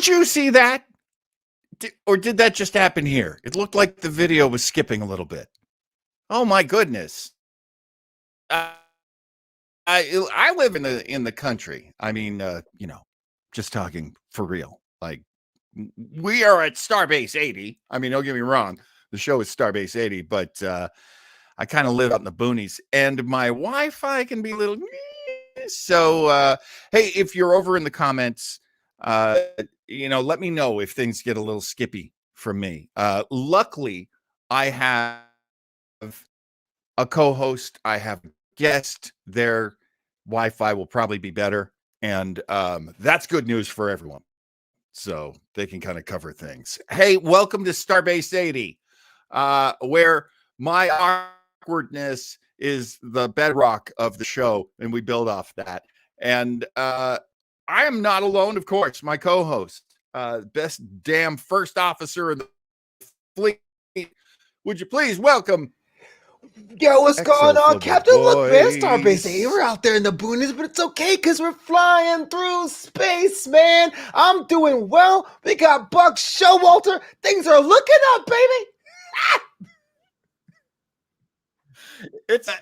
you see that? Or did that just happen here? It looked like the video was skipping a little bit. Oh my goodness. I live in the country. I mean, just talking for real. Like, we are at Starbase 80. I mean, don't get me wrong. The show is Starbase 80, but I kind of live out in the boonies, and my Wi-Fi can be a little. So, hey, if you're over in the comments, let me know if things get a little skippy from me. Luckily, I have a co-host. I have a guest. Their Wi-Fi will probably be better, and that's good news for everyone. So they can kind of cover things. Hey, welcome to Starbase 80, where my awkwardness is the bedrock of the show, and we build off that. And I am not alone, of course. My co-host, best damn first officer in the fleet. Would you please welcome? Yo, what's going on, Captain? Look, man, Starbase 80. We're out there in the boonies, but it's okay because we're flying through space, man. I'm doing well. We got Buck Showalter. Things are looking up, baby.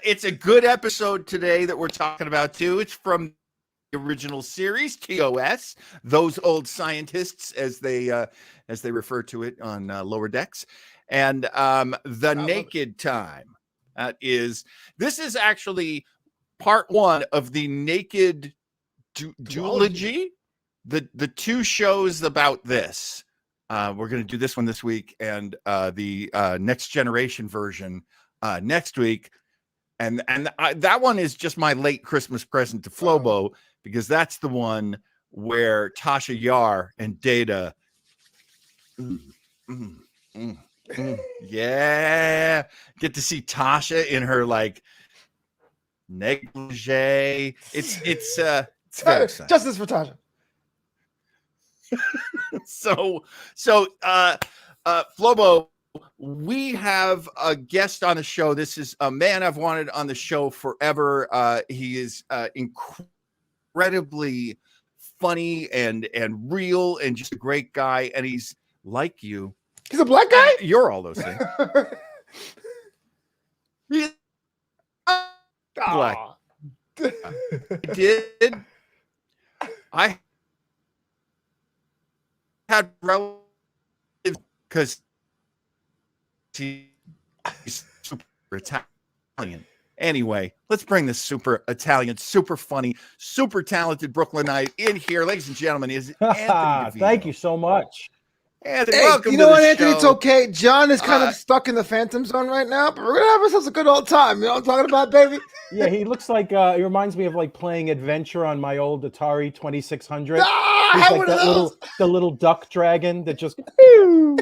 It's a good episode today that we're talking about too. It's from the original series, TOS, those old scientists, as they refer to it on Lower Decks, and the Naked Time. This is actually part one of the Naked duology, the two shows about this. We're going to do this one this week, and the Next Generation version next week, and that one is just my late Christmas present to Flobo, because that's the one where Tasha Yar and Data. Yeah, get to see Tasha in her like negligee. It's very exciting. Justice for Tasha. So Flobo, we have a guest on the show. This is a man I've wanted on the show forever. He is incredibly funny and real and just a great guy, and he's like you. He's a black guy? You're all those things. He's black. I had relatives because he's super Italian. Anyway, let's bring this super Italian, super funny, super talented Brooklynite in here. Ladies and gentlemen, is Anthony DeVito. Thank you so much. Anthony, hey, welcome you know to what, the Anthony? show. It's okay. John is kind of stuck in the Phantom Zone right now, but we're going to have ourselves a good old time. You know what I'm talking about, baby? Yeah, he looks like, it reminds me of like playing Adventure on my old Atari 2600. I like the little duck dragon that just,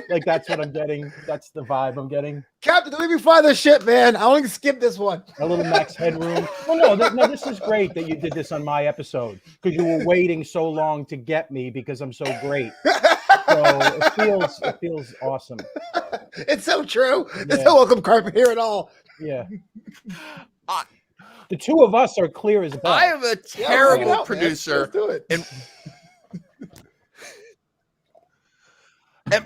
like that's what I'm getting. That's the vibe I'm getting. Captain, don't let me fly this shit, man. I only skip this one. A little Max Headroom. Well, no, this is great that you did this on my episode because you were waiting so long to get me because I'm so great. So it feels awesome. It's so true. Yeah. There's no welcome carpet here at all. Yeah. The two of us are clear as bell. I am a terrible producer. Let's do it.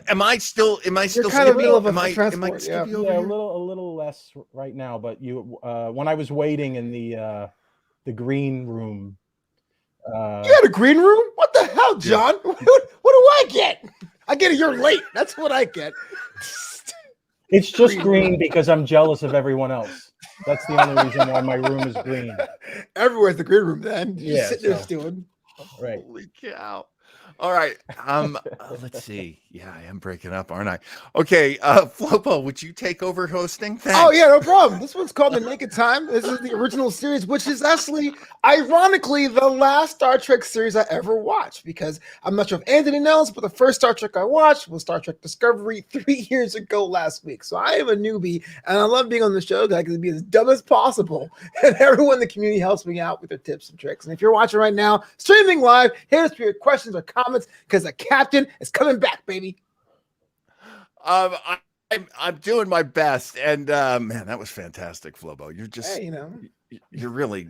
Am I still You're skippy? kind of middle of am I transport, skippy yeah. over Yeah, here? a little less right now. But you, when I was waiting in the green room. You had a green room? What the hell, John? Yeah. What do I get? I get it. You're late. That's what I get. It's just green because I'm jealous of everyone else. That's the only reason why my room is green. Everywhere's the green room then. You're yeah, sitting there stewing. Right. Holy cow. All right. Let's see. Yeah, I am breaking up, aren't I? Okay. Flopo, would you take over hosting? Thanks. Oh, yeah, no problem. This one's called The Naked Time. This is the original series, which is actually, ironically, the last Star Trek series I ever watched, because I'm not sure if Anthony knows, but the first Star Trek I watched was Star Trek Discovery 3 years ago last week. So I am a newbie, and I love being on the show because I can be as dumb as possible, and everyone in the community helps me out with their tips and tricks. And if you're watching right now, streaming live, hit us for your questions or comments, because the captain is coming back, baby. I'm doing my best, and man, that was fantastic, Flobo. You're just, hey, you're really,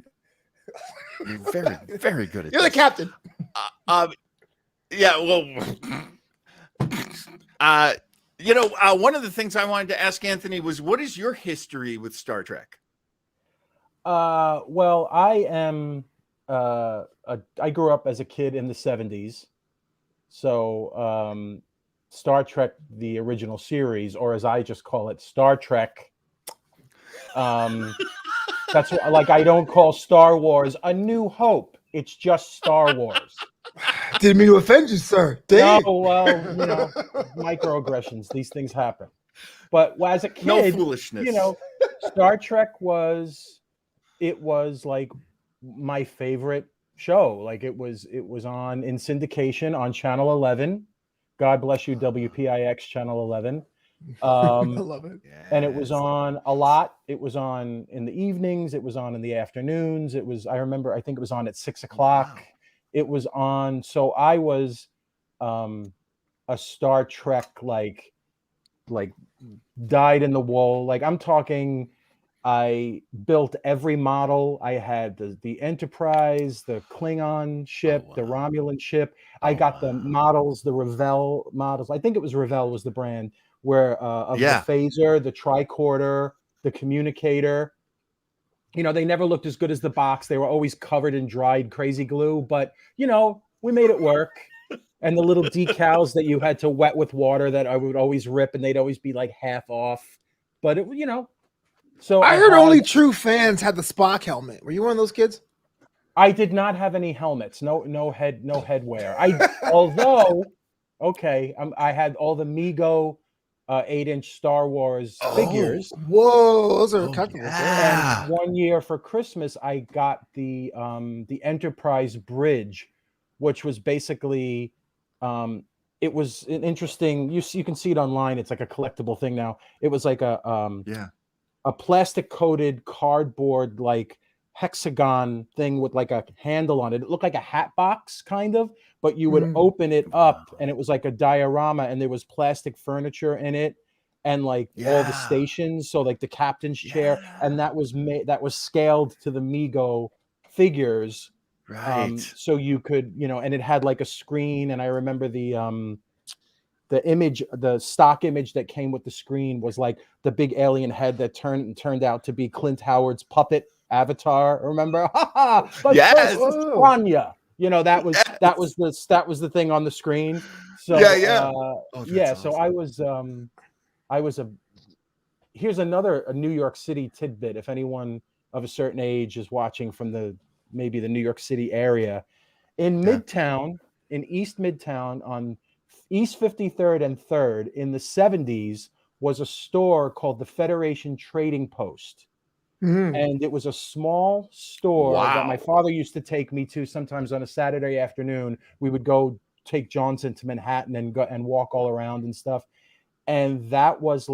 you're very, very good at. You're this. the captain. Yeah, well, one of the things I wanted to ask Anthony was, what is your history with Star Trek? Well, I am. I grew up as a kid in the 70s, so Star Trek, the original series, or as I just call it, Star Trek. That's what, like, I don't call Star Wars A New Hope. It's just Star Wars. Didn't mean to offend you, sir. No, Damn. well, microaggressions. These things happen. But as a No kid, foolishness. Star Trek was like my favorite show. Like it was on in syndication on Channel 11. God bless you, WPIX Channel 11. I love it. And it was on a lot. It was on in the evenings. It was on in the afternoons. I think it was on at 6 o'clock. Wow. It was on. So I was a Star Trek, like dyed in the wool. Like I'm talking, I built every model. I had the Enterprise, the Klingon ship, the Romulan ship. I got the models, the Revell models. I think it was Revell was the brand where of the phaser, the tricorder, the communicator. They never looked as good as the box. They were always covered in dried crazy glue, but we made it work. And the little decals that you had to wet with water that I would always rip, and they'd always be like half off. But it. So I heard only true fans had the Spock helmet. Were you one of those kids? I did not have any helmets. No headwear. I had all the Mego 8-inch Star Wars figures. Whoa, those are comfortable. Yeah. And one year for Christmas, I got the Enterprise bridge, which was basically it was an interesting. You can see it online. It's like a collectible thing now. It was like a plastic coated cardboard like hexagon thing with like a handle on it. It looked like a hat box kind of, but you would open it up and it was like a diorama, and there was plastic furniture in it, and like all the stations. So like the captain's chair, and that was scaled to the Mego figures. Right. So you could, and it had like a screen, and I remember the image, the stock image that came with the screen was like the big alien head that turned out to be Clint Howard's puppet avatar. Remember? Yes. Tanya. That was the thing on the screen. So So I was here's a New York City tidbit. If anyone of a certain age is watching from maybe the New York City area, in Midtown, in East Midtown on East 53rd and 3rd in the 70s was a store called the Federation Trading Post. And it was a small store that my father used to take me to sometimes on a Saturday afternoon. We would go take Johnson to Manhattan and go and walk all around and stuff. And that was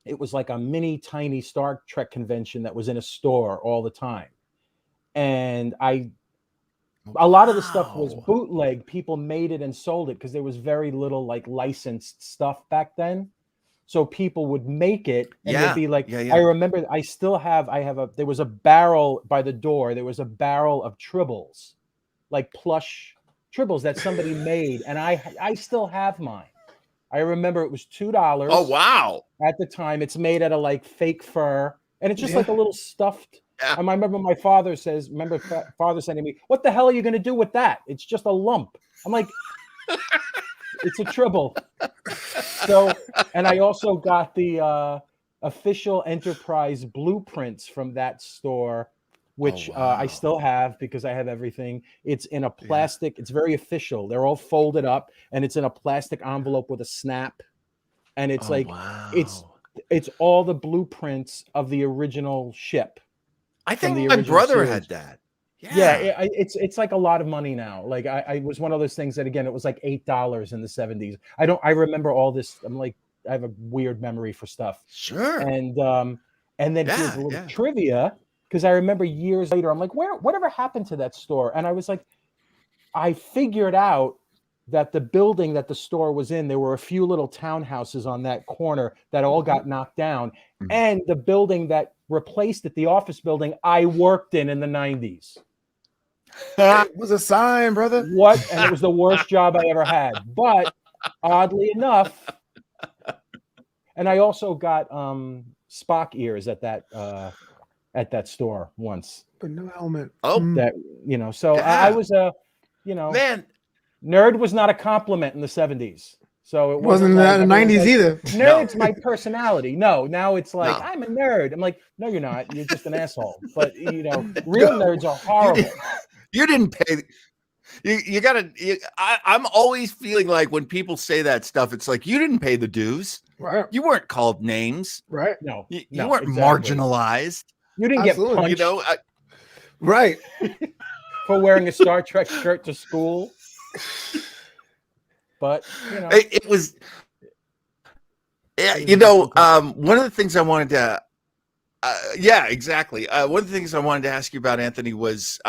it was like a mini tiny Star Trek convention that was in a store all the time. And a lot of the stuff was bootleg. People made it and sold it because there was very little like licensed stuff back then. So people would make it and they'd be like, I remember there was a barrel by the door. There was a barrel of tribbles, like plush tribbles that somebody made. And I still have mine. I remember it was $2. Oh, wow. At the time. It's made out of like fake fur. And it's just like a little stuffed. I remember my father saying to me, "What the hell are you going to do with that? It's just a lump." I'm like, it's a tribble. So, and I also got the official Enterprise blueprints from that store, which I still have because I have everything. It's in a plastic. It's very official. They're all folded up, and it's in a plastic envelope with a snap. And it's it's all the blueprints of the original ship. I think my brother had that. It's like a lot of money now. Like I was one of those things that, again, it was like $8 in the 70s. I remember all this. I'm like, I have a weird memory for stuff. Sure. And then here's a little trivia, because I remember years later, I'm like, whatever happened to that store? And I was like, I figured out that the building that the store was in, there were a few little townhouses on that corner that all got knocked down. And the building that replaced it, the office building, I worked in the 90s. It was a sign, brother. What? And it was the worst job I ever had. But oddly enough, and I also got Spock ears at that store once. But no helmet. Oh, that so I was man. Nerd was not a compliment in the 70s. So it wasn't that in the 90s either. Nerd's my personality. No, now it's like I'm a nerd. I'm like, no, you're not. You're just an asshole. But real nerds are horrible. You didn't pay. You gotta. I'm always feeling like when people say that stuff, it's like you didn't pay the dues. Right. You weren't called names. Right. No. You weren't exactly. marginalized. You didn't Absolutely. get punched. Right. For wearing a Star Trek shirt to school. But it was. Yeah, one of the things I wanted to. Yeah, exactly. One of the things I wanted to ask you about, Anthony, was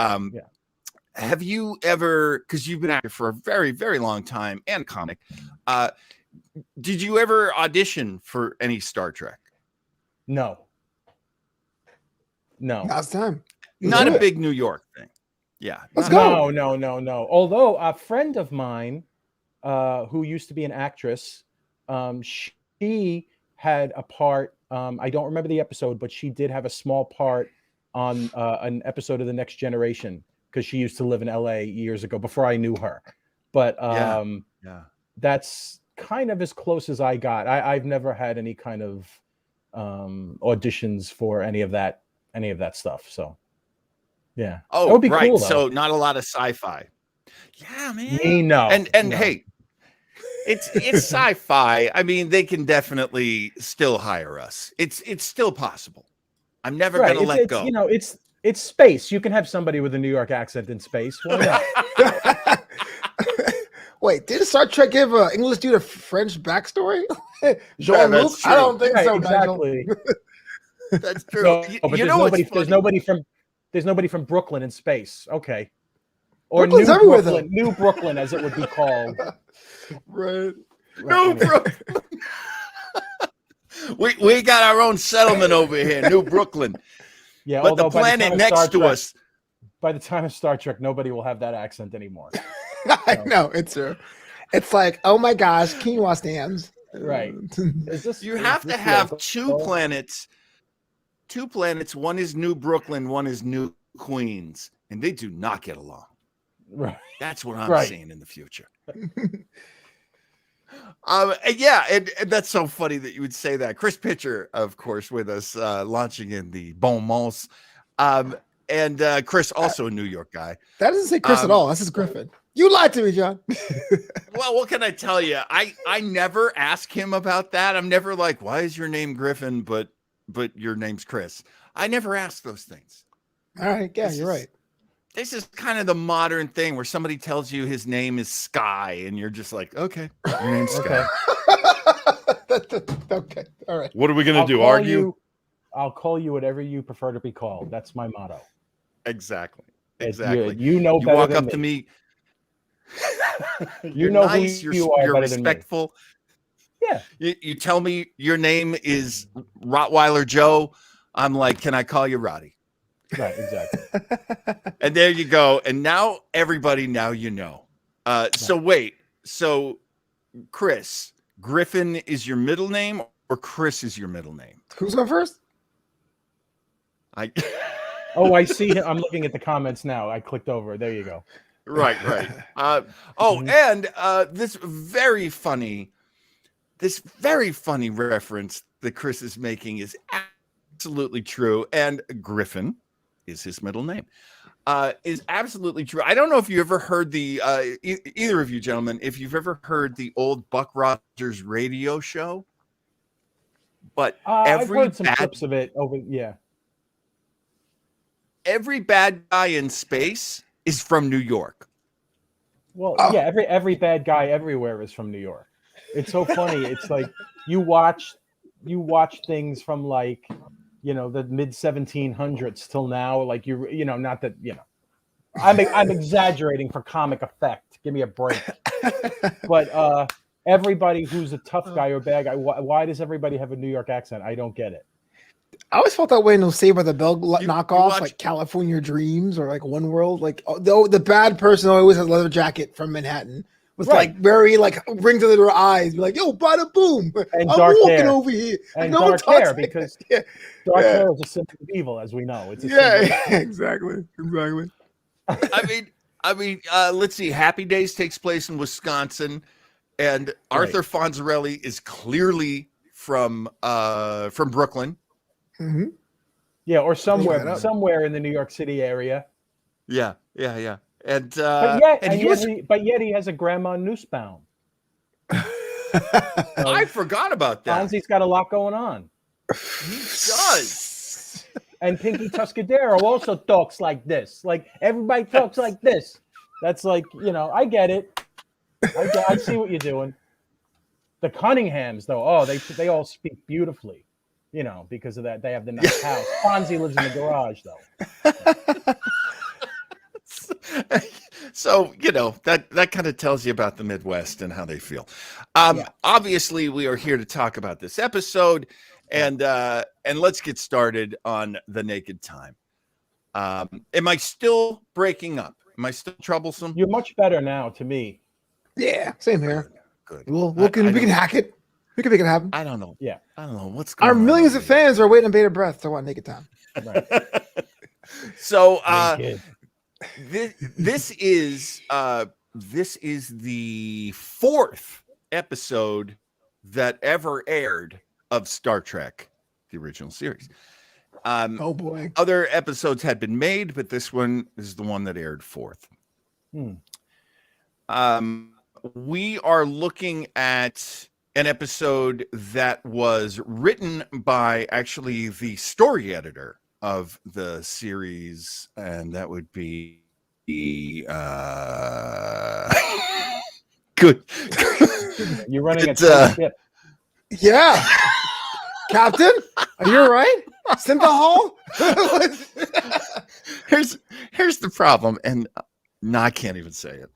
have you ever, because you've been active for a very, very long time and comic, did you ever audition for any Star Trek? No. Last time. Not a big New York thing. Yeah. Let's go. No. Although a friend of mine who used to be an actress, she had a part. I don't remember the episode, but she did have a small part on an episode of The Next Generation because she used to live in LA years ago before I knew her. But that's kind of as close as I got. I've never had any kind of auditions for any of that stuff. So yeah. Oh, that would be right. cool, so not a lot of sci-fi. Yeah, man. Me, no. And no. Hey, it's sci-fi. I mean, they can definitely still hire us. It's still possible. I'm never gonna let go. It's space. You can have somebody with a New York accent in space. Why not? Wait, did Star Trek give an English dude a French backstory? Jean-Luc? I don't think so. Exactly. That's true. No, but there's nobody from Brooklyn in space. Okay. Or New Brooklyn, as it would be called. Right. New Brooklyn. we got our own settlement over here, New Brooklyn. Yeah, but the planet next to us. By the time of Star Trek, nobody will have that accent anymore. I know, it's true. It's like, oh my gosh, quinoa stands. Right. You have to have two planets. Two planets. One is New Brooklyn. One is New Queens, and they do not get along. Right. That's what I'm seeing in the future. And that's so funny that you would say that. Chris Pitcher, of course, with us, launching in the Bon Mons. And Chris, also a New York guy. That doesn't say Chris at all. This is Griffin. You lied to me, John. Well, what can I tell you? I never ask him about that. I'm never like, why is your name Griffin, but your name's Chris? I never ask those things. All right. Yeah, you're right. This is kind of the modern thing where somebody tells you his name is Sky, and you're just like, okay, your name's Sky. Okay. All right. What are we going to do? Argue? I'll call you whatever you prefer to be called. That's my motto. Exactly. You know better walk than up to me. You know nice, who you are. You're better respectful. Than me. You tell me your name is Rottweiler Joe. I'm like, can I call you Roddy? Right, exactly. And there you go. And now everybody, you know. So wait. So Chris, Griffin is your middle name or Chris is your middle name? Who's going first? Oh, I see. I'm looking at the comments now. I clicked over. There you go. Right. And this very funny reference that Chris is making is absolutely true. And Griffin is his middle name. Is absolutely true. I don't know if you ever heard the either of you gentlemen, if you've ever heard the old Buck Rogers radio show. But I've heard some clips of it over. Yeah. Every bad guy in space is from New York. Well, yeah, every bad guy everywhere is from New York. It's so funny. It's like you watch things from like, the mid 1700s till now. Like not that I'm exaggerating for comic effect. Give me a break. But everybody who's a tough guy or bad guy, why does everybody have a New York accent? I don't get it. I always felt that way in those Saved by the Bell knockoffs, like California Dreams or like One World. Like, the bad person always has a leather jacket from Manhattan. Was like very like ring to their eyes, be like, yo, bada boom. And I'm dark walking hair. over here. And no dark hair like because dark hair is a symbol of evil, as we know. It's exactly. I mean, let's see. Happy Days takes place in Wisconsin, and Arthur Fonzarelli is clearly from Brooklyn. Mm-hmm. Yeah, or somewhere in the New York City area. Yeah. And but yet he has a grandma Nussbaum. I forgot about that. Fonzie's got a lot going on. He does. And Pinky Tuscadero also talks like this. Like everybody talks like this. That's like, I get it. I see what you're doing. The Cunninghams, though, they all speak beautifully. Because of that, they have the nice house. Fonzie lives in the garage, though. So that kind of tells you about the Midwest and how they feel. Obviously, we are here to talk about this episode, and let's get started on The Naked Time. Am I still breaking up? Am I still troublesome? You're much better now to me. Yeah, same here. Good. We can hack it. We can make it happen. I don't know. Yeah. I don't know what's going on. Our millions of fans are waiting on bated breath to watch Naked Time. Right. So this is the fourth episode that ever aired of Star Trek, the original series. Oh boy. Other episodes had been made, but this one is the one that aired fourth. We are looking at an episode that was written by actually the story editor of the series, and that would be good. You're running a ship. Yeah. Captain, are you all right? Synthahol? Here's the problem, and no, I can't even say it.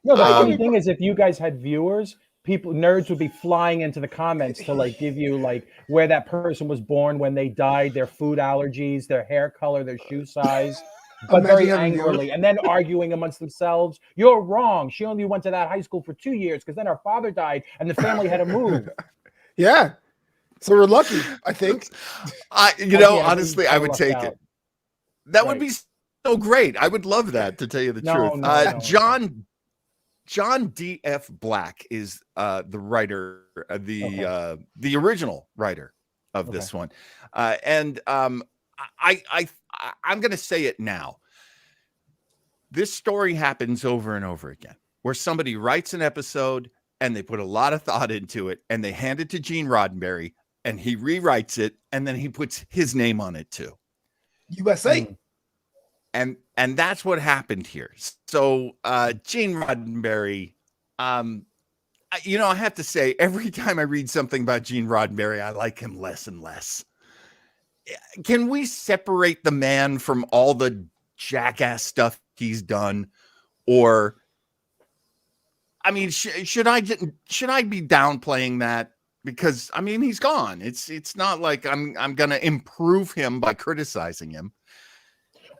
No, the funny thing is, if you guys had viewers, nerds would be flying into the comments to like give you like where that person was born, when they died, their food allergies, their hair color, their shoe size, but very angrily, and then arguing amongst themselves. You're wrong. She only went to that high school for 2 years because then her father died and the family had to move. Yeah. So we're lucky, I think. Honestly, I would take it. That would be so great. I would love that, to tell you the truth. John D.F. Black is the writer, the original writer of this one. And I'm going to say it now. This story happens over and over again, where somebody writes an episode and they put a lot of thought into it and they hand it to Gene Roddenberry and he rewrites it and then he puts his name on it too. USA. And that's what happened here. So Gene Roddenberry, I have to say, every time I read something about Gene Roddenberry, I like him less and less. Can we separate the man from all the jackass stuff he's done? Or, I mean, should I be downplaying that? Because I mean, he's gone. It's not like I'm going to improve him by criticizing him.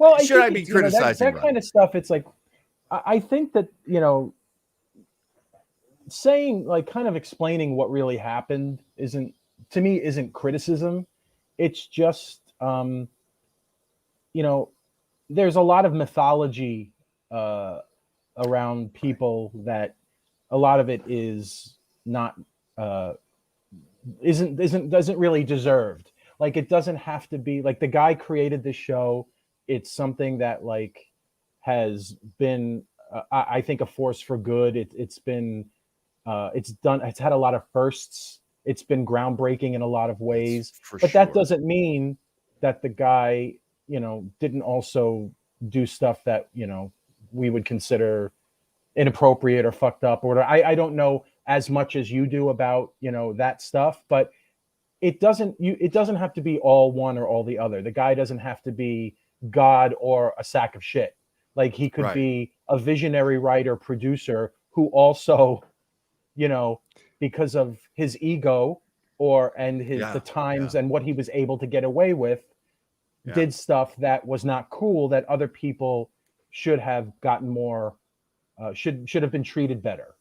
Well, should I be criticizing that kind of stuff? It's like, I think that, saying, like, kind of explaining what really happened isn't criticism. It's just, there's a lot of mythology around people that a lot of it is not, doesn't really deserved. Like, it doesn't have to be like the guy created this show. It's something that like has been, I think, a force for good. It's been, it's had a lot of firsts. It's been groundbreaking in a lot of ways, but that doesn't mean that the guy, didn't also do stuff that, we would consider inappropriate or fucked up or whatever. I don't know as much as you do about, that stuff, but it doesn't have to be all one or all the other. The guy doesn't have to be God or a sack of shit. Like, he could be a visionary writer, producer who also, because of his ego, and the times and what he was able to get away with, did stuff that was not cool, that other people should have gotten more, should have been treated better.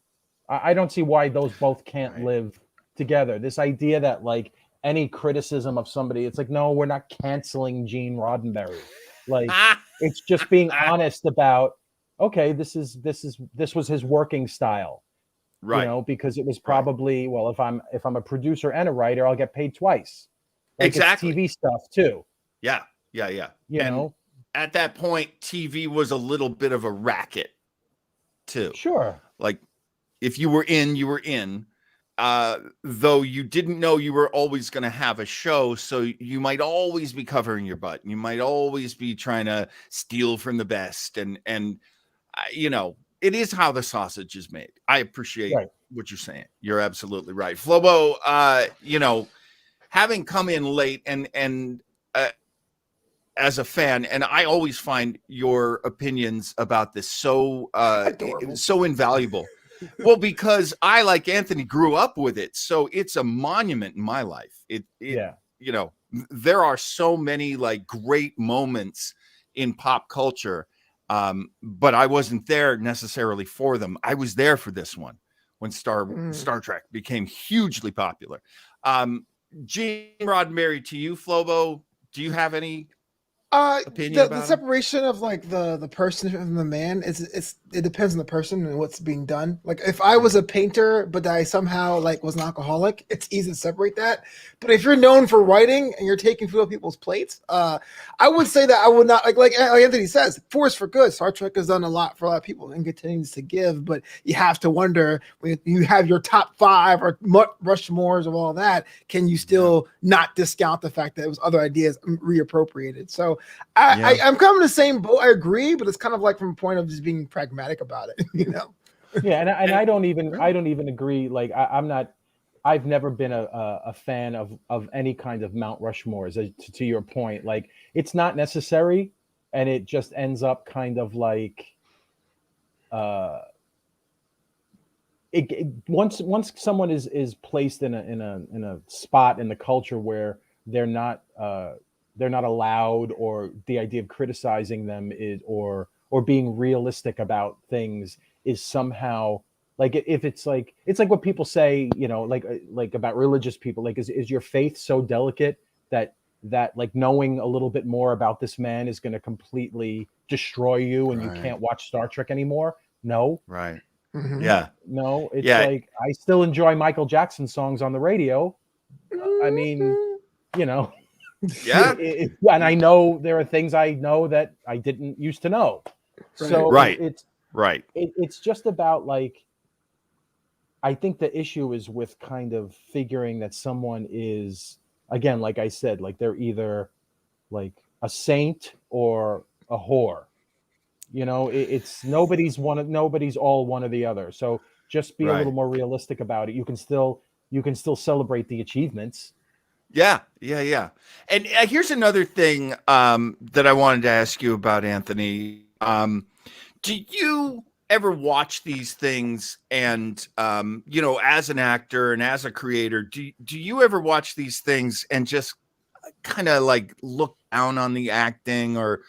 I don't see why those both can't live together. This idea that like any criticism of somebody, it's like, no, we're not canceling Gene Roddenberry. Like it's just being honest about, okay, this was his working style. Right. You know, because it was probably, well, if I'm a producer and a writer, I'll get paid twice. Like exactly. It's TV stuff too. Yeah. You know, at that point, TV was a little bit of a racket too. Sure. Like if you were in, you were in. Though you didn't know you were always going to have a show, so you might always be covering your butt. You might always be trying to steal from the best, and you know, it is how the sausage is made. I appreciate what you're saying. You're absolutely right, Flobo. You know, having come in late and as a fan, and I always find your opinions about this so invaluable. Well, because I, like Anthony, grew up with it, so it's a monument in my life. You know, there are so many like great moments in pop culture, but I wasn't there necessarily for them. I was there for this one when Star Trek became hugely popular. Gene Roddenberry, to you, Flobo, do you have any opinion the separation of like the person from the man it depends on the person and what's being done. Like if I was a painter but I somehow like was an alcoholic, it's easy to separate that. But if you're known for writing and you're taking food off people's plates, I would say that I would not like Anthony says, force for good. Star Trek has done a lot for a lot of people and continues to give, but you have to wonder when you have your top 5 or Rushmores of all that, can you still not discount the fact that it was other ideas reappropriated? So I'm kind of in the same boat. I agree, but it's kind of like from a point of just being pragmatic about it, you know? Yeah, and I don't even agree. Like I've never been a fan of any kind of Mount Rushmores. To your point, like it's not necessary, and it just ends up kind of like once someone is placed in a spot in the culture where they're not allowed, or the idea of criticizing them is or being realistic about things is somehow like, if it's like what people say, you know, like about religious people, like is your faith so delicate that like knowing a little bit more about this man is going to completely destroy you and you can't watch Star Trek anymore? No. Right. Mm-hmm. Yeah. No, it's like I still enjoy Michael Jackson songs on the radio. I mean, you know. Yeah. And I know there are things I know that I didn't used to know. So it's just about like, I think the issue is with kind of figuring that someone is, again, like I said, like they're either like a saint or a whore. You know, it's nobody's all one or the other. So just be a little more realistic about it. You can still celebrate the achievements. Yeah. And here's another thing that I wanted to ask you about, Anthony. Do you ever watch these things and, you know, as an actor and as a creator, do you ever watch these things and just kind of like look down on the acting, or,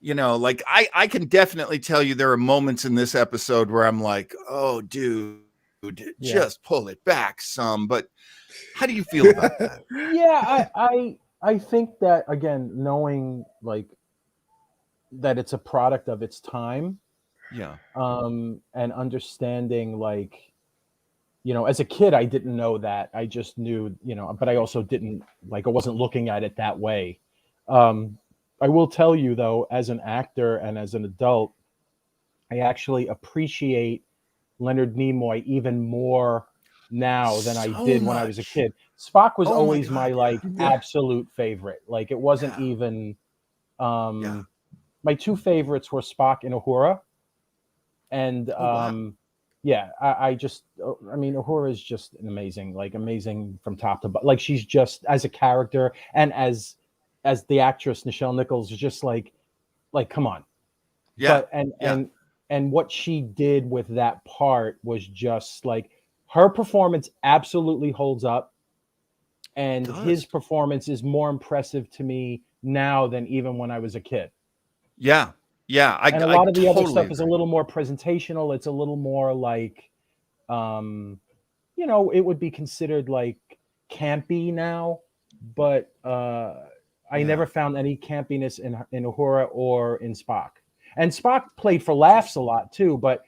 you know, like I can definitely tell you there are moments in this episode where I'm like, oh, dude, just pull it back some. But how do you feel about that? Yeah, I think that, again, knowing like that it's a product of its time. Yeah. And understanding, like, you know, as a kid, I didn't know that. I just knew, you know, but I also didn't, like, I wasn't looking at it that way. I will tell you, though, as an actor and as an adult, I actually appreciate Leonard Nimoy even more now than I did when I was a kid. Spock was always my absolute favorite. Like, it wasn't even my two favorites were Spock and Uhura. And I mean, Uhura is just amazing from top to bottom. Like, she's just, as a character, and as the actress Nichelle Nichols, is just like come on. Yeah. But, and what she did with that part was just like, her performance absolutely holds up. and his performance is more impressive to me now than even when I was a kid. Yeah. And a lot of the other stuff is a little more presentational. It's a little more like, you know, it would be considered like campy now, but I never found any campiness in Uhura or in Spock. And Spock played for laughs a lot too, but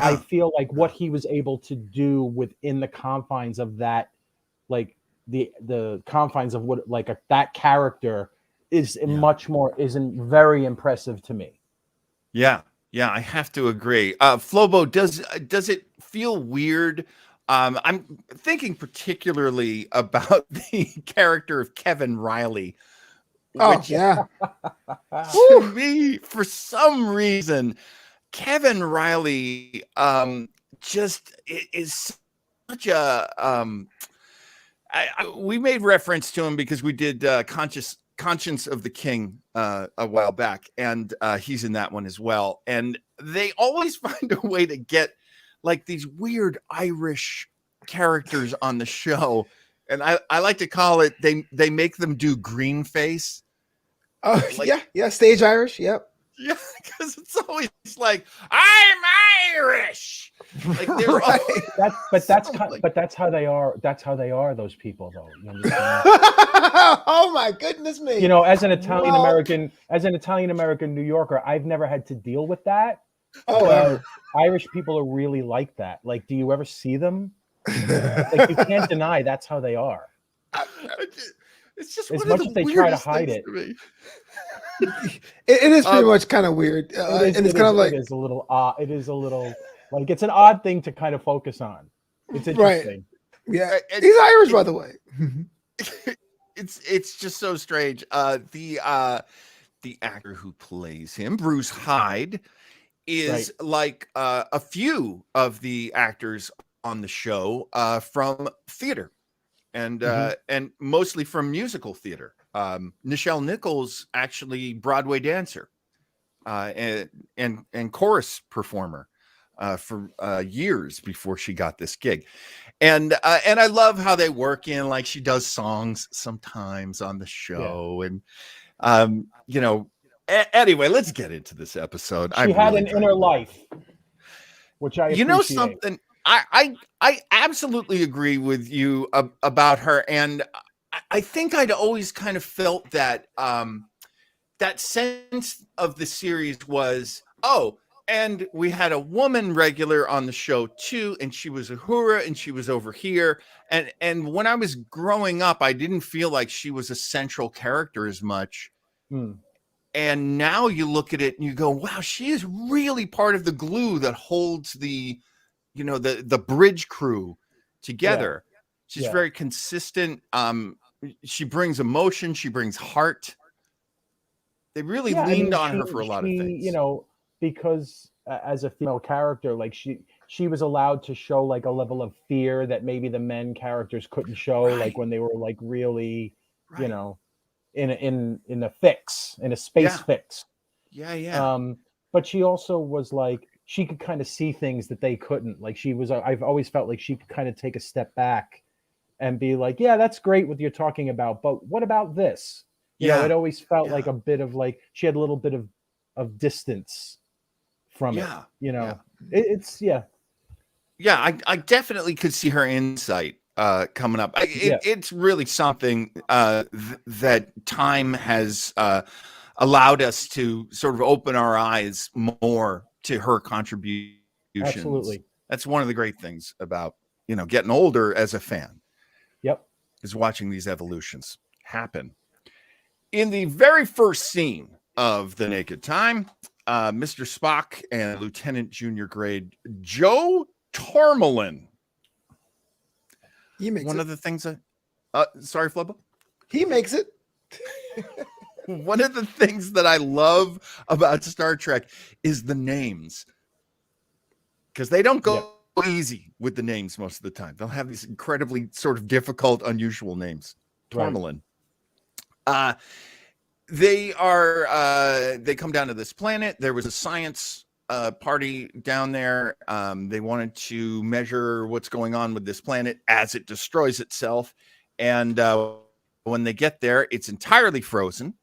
I feel like what he was able to do within the confines of that, like the confines of what like that character is much more isn't very impressive to me. Yeah, I have to agree. Flobo, does it feel weird? I'm thinking particularly about the character of Kevin Riley. Which, to me, for some reason, Kevin Riley just is such a we made reference to him because we did Conscience of the King a while back, and he's in that one as well. And they always find a way to get like these weird Irish characters on the show, and I like to call it they make them do green face. Oh, like, stage Irish. Yep. Yeah, because it's always like I'm Irish. Like they're right. That's how they are. That's how they are. Those people, though. You understand? Oh my goodness me! You know, as an Italian American New Yorker, I've never had to deal with that. Oh, Irish people are really like that. Like, do you ever see them? Like, you can't deny that's how they are. It's just as much as they try to hide it. It is pretty much kind of weird, and it's kind of like it is a little odd. It is a little like it's an odd thing to kind of focus on. It's interesting. Right. Yeah, he's Irish, by the way. It's just so strange. The actor who plays him, Bruce Hyde, is like a few of the actors on the show from theater, and mostly from musical theater. Nichelle Nichols, actually Broadway dancer and chorus performer for years before she got this gig. And I love how they work in, like, she does songs sometimes on the show. And, you know, anyway, let's get into this episode. She had an inner life, which I appreciate. You know something? I absolutely agree with you about her. And I think I'd always kind of felt that that sense of the series was, and we had a woman regular on the show too, and she was Uhura, and she was over here. And when I was growing up, I didn't feel like she was a central character as much. And now you look at it and you go, wow, she is really part of the glue that holds the, you know, the bridge crew together. She's very consistent. She brings emotion. She brings heart. They really leaned on her for a lot of things. You know, because as a female character, like she was allowed to show like a level of fear that maybe the men characters couldn't show, like when they were like really, you know, in a fix, in a space fix. But she also was like, she could kind of see things that they couldn't. Like I've always felt like she could kind of take a step back and be like, yeah, that's great what you're talking about, but what about this? You know, it always felt like a bit of like, she had a little bit of distance from it, you know. I definitely could see her insight coming up. It's really something that time has allowed us to sort of open our eyes more to her contributions. Absolutely. That's one of the great things about, you know, getting older as a fan. Is watching these evolutions happen. In the very first scene of The Naked Time, Mr. Spock and Lieutenant Junior Grade Joe Tormelin. He makes one it. of the things that sorry, Flubba? He makes it. One of the things that I love about Star Trek is the names, because they don't go easy with the names most of the time. They'll have these incredibly sort of difficult, unusual names. Tormelin. They come down to this planet. There was a science party down there. They wanted to measure what's going on with this planet as it destroys itself. And when they get there, it's entirely frozen,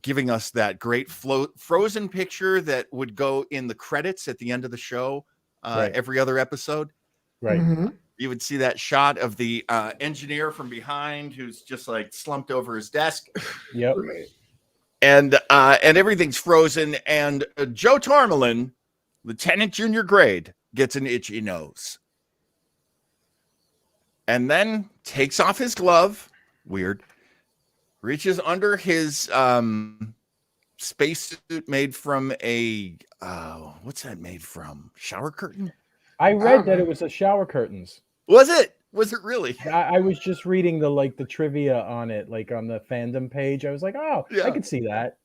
giving us that great frozen picture that would go in the credits at the end of the show every other episode. Right. Mm-hmm. You would see that shot of the engineer from behind who's just like slumped over his desk. Yep. Right. And everything's frozen. And Joe Tormelin, Lieutenant Junior Grade, gets an itchy nose. And then takes off his glove. Weird. Reaches under his spacesuit made from a what's that made from? Shower curtain? I read that it was a shower curtains. Was it? Was it really? I was just reading the trivia on it, like on the fandom page. I was like, oh, yeah. I could see that.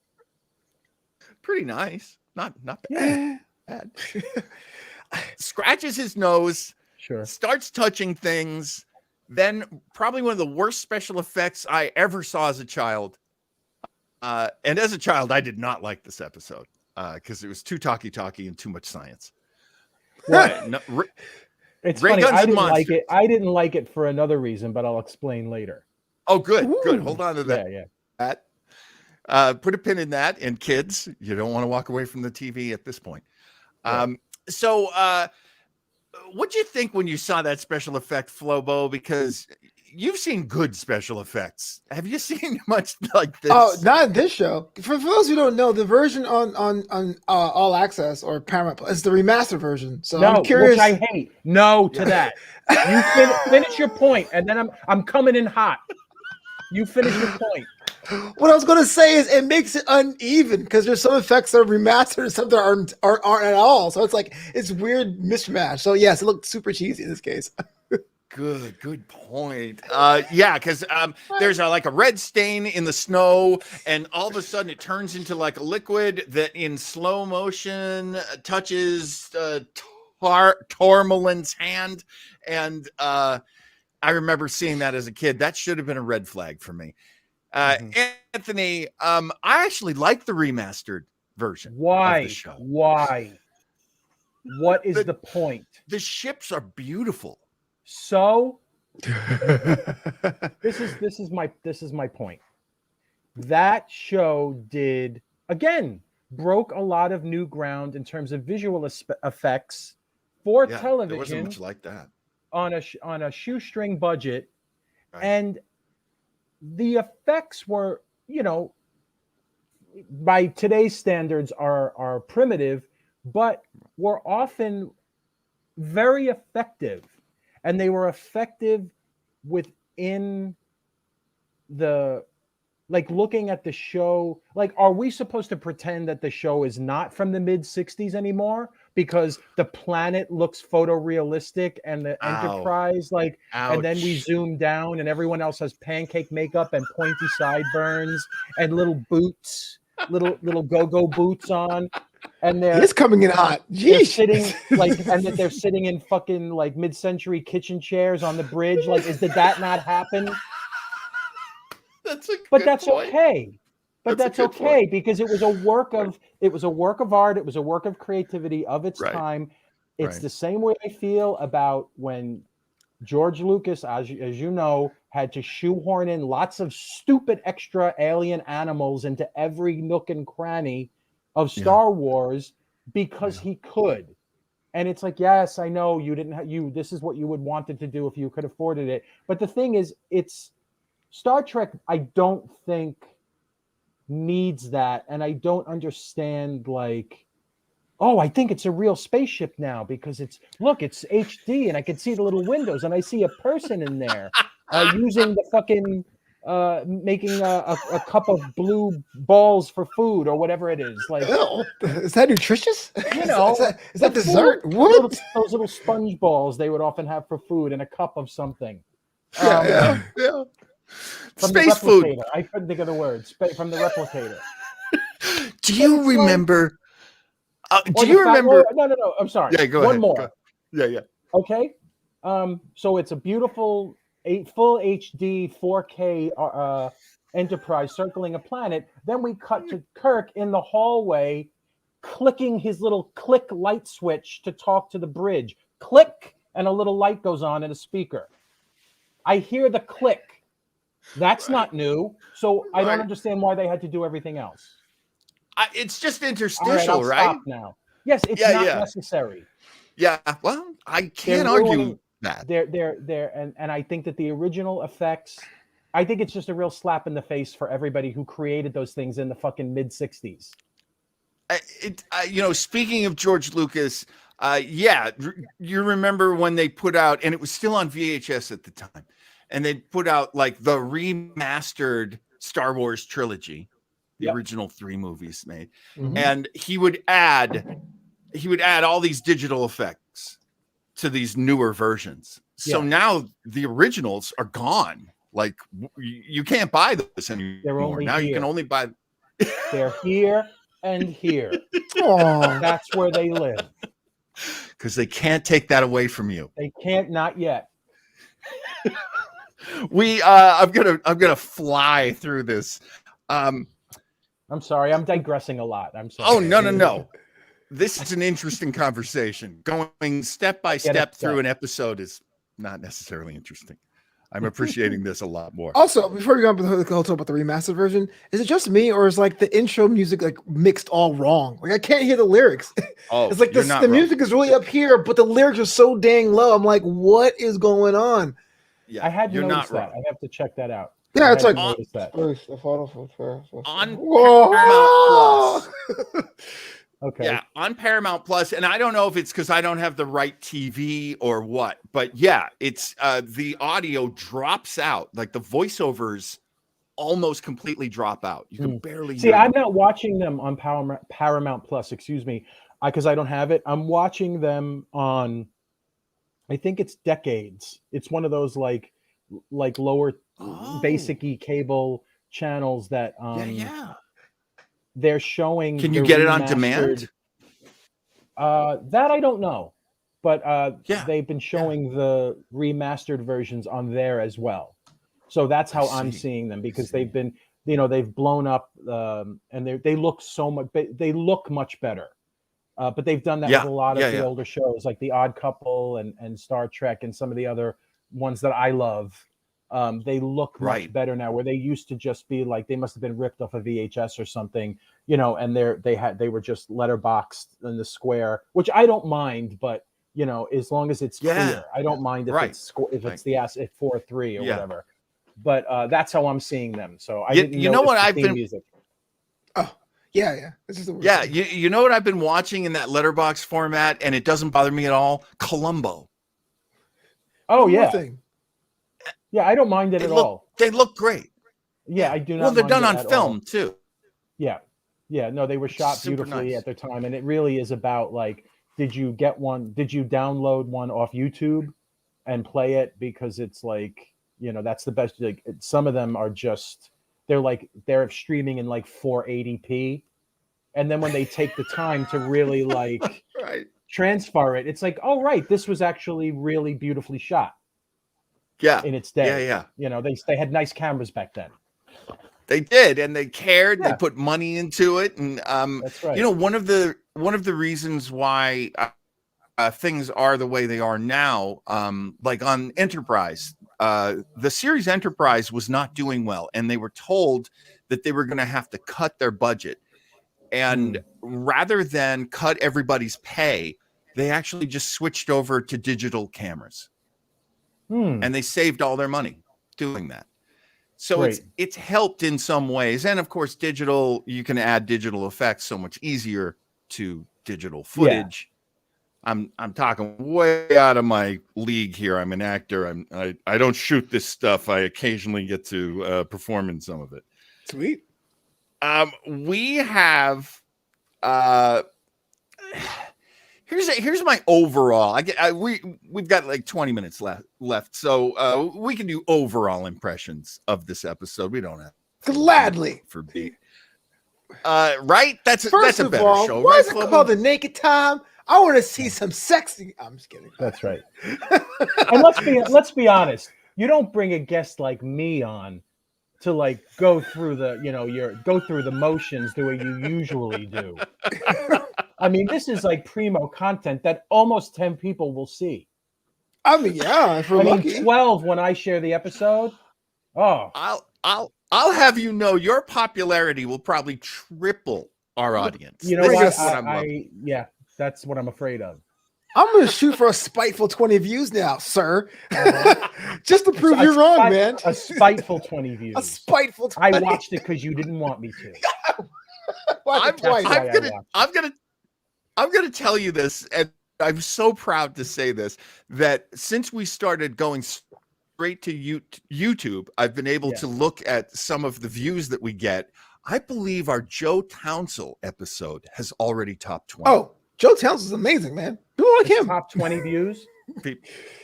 Pretty nice. Not bad. Bad. Scratches his nose. Sure. Starts touching things. Then probably one of the worst special effects I ever saw as a child. And as a child, I did not like this episode because it was too talky and too much science. Well, it's funny. I didn't like it. I didn't like it for another reason, but I'll explain later. Oh, good. Good. Hold on to that. Yeah. Put a pin in that. And kids, you don't want to walk away from the TV at this point. So what'd you think when you saw that special effect, Flobo? Because you've seen good special effects. Have you seen much like this? Oh, not this show. For those who don't know, the version on All Access or Paramount Plus is the remastered version. So no, I'm curious. Which I hate. No to that. You finish your point, and then I'm coming in hot. You finish your point. What I was going to say is it makes it uneven because there's some effects that are remastered and some that aren't at all. So it's like it's weird mishmash. So yes, it looked super cheesy in this case. Good point. Because there's like a red stain in the snow, and all of a sudden it turns into like a liquid that in slow motion touches Tormelin's hand, and I remember seeing that as a kid. That should have been a red flag for me. Anthony, I actually like the remastered version. Why? Of the show. Why? What is the point? The ships are beautiful. So this is my point. That show broke a lot of new ground in terms of visual effects for television. There wasn't much like that on a shoestring budget, right. And the effects were, by today's standards are primitive, but were often very effective. And they were effective within looking at the show. Like, are we supposed to pretend that the show is not from the mid-'60s anymore because the planet looks photorealistic and the Enterprise, and then we zoom down and everyone else has pancake makeup and pointy sideburns and little boots, little go-go boots on. And they're coming in hot. They're sitting and that they're sitting in fucking mid-century kitchen chairs on the bridge. Did that not happen? That's a but that's point. Okay. But that's okay point. Because it was a work of art. It was a work of creativity of its time. It's the same way I feel about when George Lucas, as you know, had to shoehorn in lots of stupid extra alien animals into every nook and cranny of Star Wars because he could. And it's like, yes, I know you didn't this is what you would wanted to do if you could afforded it. But the thing is, it's Star Trek, I don't think needs that. And I don't understand I think it's a real spaceship now because it's HD and I can see the little windows and I see a person in there using the fucking making a cup of blue balls for food or whatever it is. Is that nutritious? Is that dessert? Food, what? Those little sponge balls they would often have for food in a cup of something. Yeah. From Space food. I couldn't think of the word. From the replicator. Do you remember? No. I'm sorry. Yeah, go ahead. One more. Yeah. Okay. So it's a beautiful full HD 4K Enterprise circling a planet. Then we cut to Kirk in the hallway, clicking his little click light switch to talk to the bridge. Click, and a little light goes on in a speaker. I hear the click. That's not new. So I don't understand why they had to do everything else. It's just interstitial, right? Stop now. Yes, it's not necessary. Yeah, well, I can't argue that. And I think that the original effects, I think it's just a real slap in the face for everybody who created those things in the fucking mid-60s. Speaking of George Lucas, you remember when they put out, and it was still on VHS at the time, and they put out like the remastered Star Wars trilogy, the original 3 movies made, and he would add all these digital effects to these newer versions. So now the originals are gone. Like you can't buy those anymore. Now you can only buy. They're here and here. Oh, that's where they live. Because they can't take that away from you. They can't, not yet. I'm gonna fly through this. I'm sorry, I'm digressing a lot. I'm sorry. Oh, no. This is an interesting conversation. Going step by step through an episode is not necessarily interesting. I'm appreciating this a lot more. Also, before we go on to the talk about the remastered version, is it just me or is like the intro music like mixed all wrong? Like I can't hear the lyrics. Oh, it's like the music is really up here, but the lyrics are so dang low. I'm like, what is going on? Yeah, I had noticed that. I have to check that out. Yeah, it's like on Paramount Plus. Okay. Yeah, on Paramount Plus, and I don't know if it's because I don't have the right TV or what, but yeah, it's the audio drops out, like the voiceovers almost completely drop out. You can barely see. I'm not watching them on Paramount Plus. Excuse me, because I don't have it. I'm watching them on. I think it's Decades. It's one of those like lower basic-y cable channels that they're showing. Can you get it on demand? That I don't know, but they've been showing the remastered versions on there as well. So that's how I'm seeing them, because they've been, they've blown up and they look they look much better. But they've done that with a lot of the older shows, like The Odd Couple and Star Trek and some of the other ones that I love. They look much better now, where they used to just be like, they must have been ripped off a VHS or something, and they were just letterboxed in the square, which I don't mind, but as long as it's clear, I don't mind if it's the 4:3 or whatever. But that's how I'm seeing them. So I didn't know what I've been music. Oh yeah. This is the you know what I've been watching in that letterbox format, and it doesn't bother me at all. Columbo. Oh yeah. Yeah, I don't mind it at all. They look great. Yeah, I do not. Well, they're done on film too. Yeah. No, they were shot beautifully at their time, and it really is about like, did you download one off YouTube and play it, because it's like, that's the best. Like, some of them are just, they're streaming in like 480p, and then when they take the time to really like transfer it, it's like, oh right, this was actually really beautifully shot. Yeah, in its day. They had nice cameras back then. They did, and they cared. They put money into it, and that's right. One of the reasons why things are the way they are now, like on Enterprise, the series Enterprise was not doing well, and they were told that they were going to have to cut their budget, and rather than cut everybody's pay, they actually just switched over to digital cameras. And they saved all their money doing that. So it's helped in some ways. And of course, digital, you can add digital effects so much easier to digital footage. Yeah. I'm talking way out of my league here. I'm an actor. I don't shoot this stuff. I occasionally get to perform in some of it. Sweet. We have Here's my overall. We've got like 20 minutes left, so we can do overall impressions of this episode. We don't have gladly for beat. Right? That's a better show. Why is it called The Naked Time? I want to see some sexy. I'm just kidding. That's right. And let's be honest. You don't bring a guest like me on to like go through the motions the way you usually do. I mean, this is like primo content that almost 10 people will see. I mean, yeah, if we're lucky. 12 when I share the episode. Oh, I'll have you know, your popularity will probably triple our audience. You know what? Yeah, that's what I'm afraid of. I'm going to shoot for a spiteful 20 views now, sir. Just to prove you're wrong, man. A spiteful 20 views. A spiteful 20. I watched it because you didn't want me to. I'm gonna tell you this, and I'm so proud to say this, that since we started going straight to YouTube, I've been able to look at some of the views that we get. I believe our Joe Townsend episode has already topped 20. Oh, Joe Townsend is amazing, man. People like him. Top 20 views.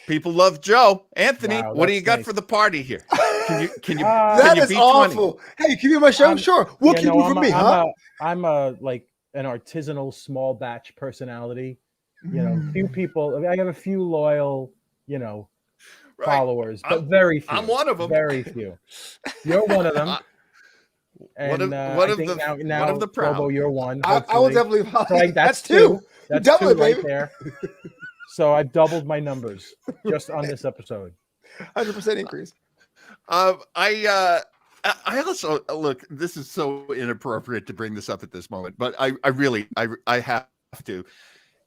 People love Joe. Anthony, wow, what do you got for the party here? Can you that is beat awful. 20? Hey, can you be my show? Sure. What can you do for me, huh? I'm a like an artisanal small batch personality. You know, few people. I have a few loyal, followers, but very few. I'm one of them. Very few. You're one of them. One of the proud. Probo, you're one. I will definitely. So that's two. That's double two right there. So I've doubled my numbers just on this episode. 100% increase. I also look. This is so inappropriate to bring this up at this moment, but I really have to.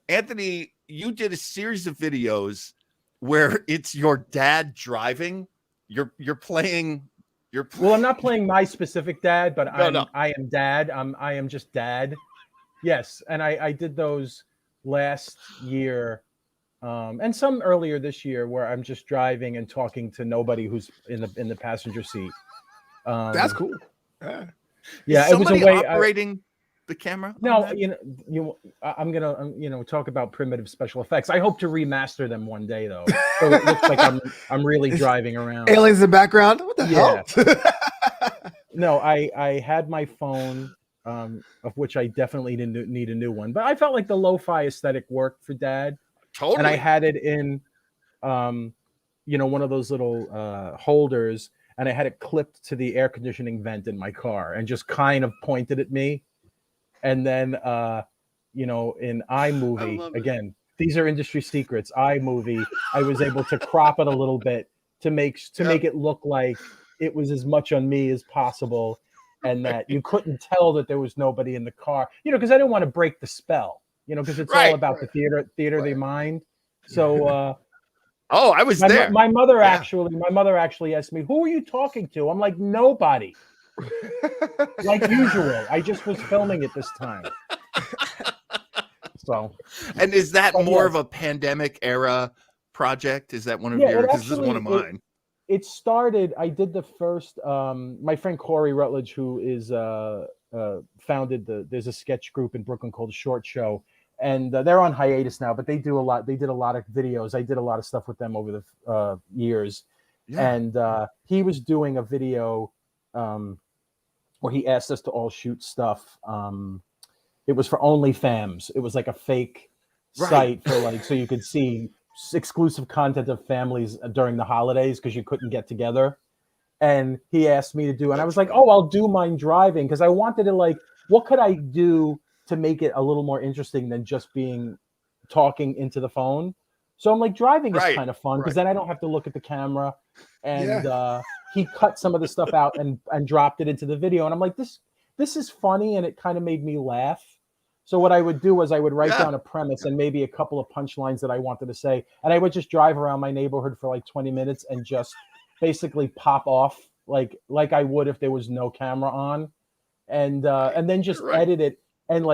Anthony, you did a series of videos where it's your dad driving. You're playing. Well, I'm not playing my specific dad, but I am dad. I am just dad. Yes, and I did those last year, and some earlier this year, where I'm just driving and talking to nobody who's in the passenger seat. That's cool. Yeah, it was a way operating the camera. No, I'm gonna talk about primitive special effects. I hope to remaster them one day, though, so it looks like I'm really driving around. Aliens in the background. What the hell? No, I had my phone, of which I definitely didn't need a new one, but I felt like the lo-fi aesthetic worked for Dad. Totally. And I had it in, one of those little holders, and I had it clipped to the air conditioning vent in my car, and just kind of pointed at me. And then, in iMovie, again, these are industry secrets. iMovie, I was able to crop it a little bit to make it look like it was as much on me as possible, and that you couldn't tell that there was nobody in the car. Because I didn't want to break the spell. Because it's all about the theater of the mind. So, I was there. My mother actually asked me, "Who are you talking to?" I'm like, nobody. Like usual. I just was filming it this time. So, and is that more of a pandemic era project? Is that one of yours? Because this is one of mine. It started. I did the first. My friend Corey Rutledge, who is founded there's a sketch group in Brooklyn called Short Show, and they're on hiatus now. But they do a lot. They did a lot of videos. I did a lot of stuff with them over the years, and he was doing a video. Where he asked us to all shoot stuff. It was for OnlyFans. It was like a fake site for so you could see exclusive content of families during the holidays because you couldn't get together. And he asked me to do, and I was like, "Oh, I'll do mine driving," because I wanted to what could I do to make it a little more interesting than just talking into the phone. So I'm like, driving is kind of fun because then I don't have to look at the camera. And he cut some of the stuff out and dropped it into the video. And I'm like, this is funny. And it kind of made me laugh. So what I would do was I would write down a premise and maybe a couple of punchlines that I wanted to say. And I would just drive around my neighborhood for 20 minutes and just basically pop off like I would if there was no camera on. And then just edit it. And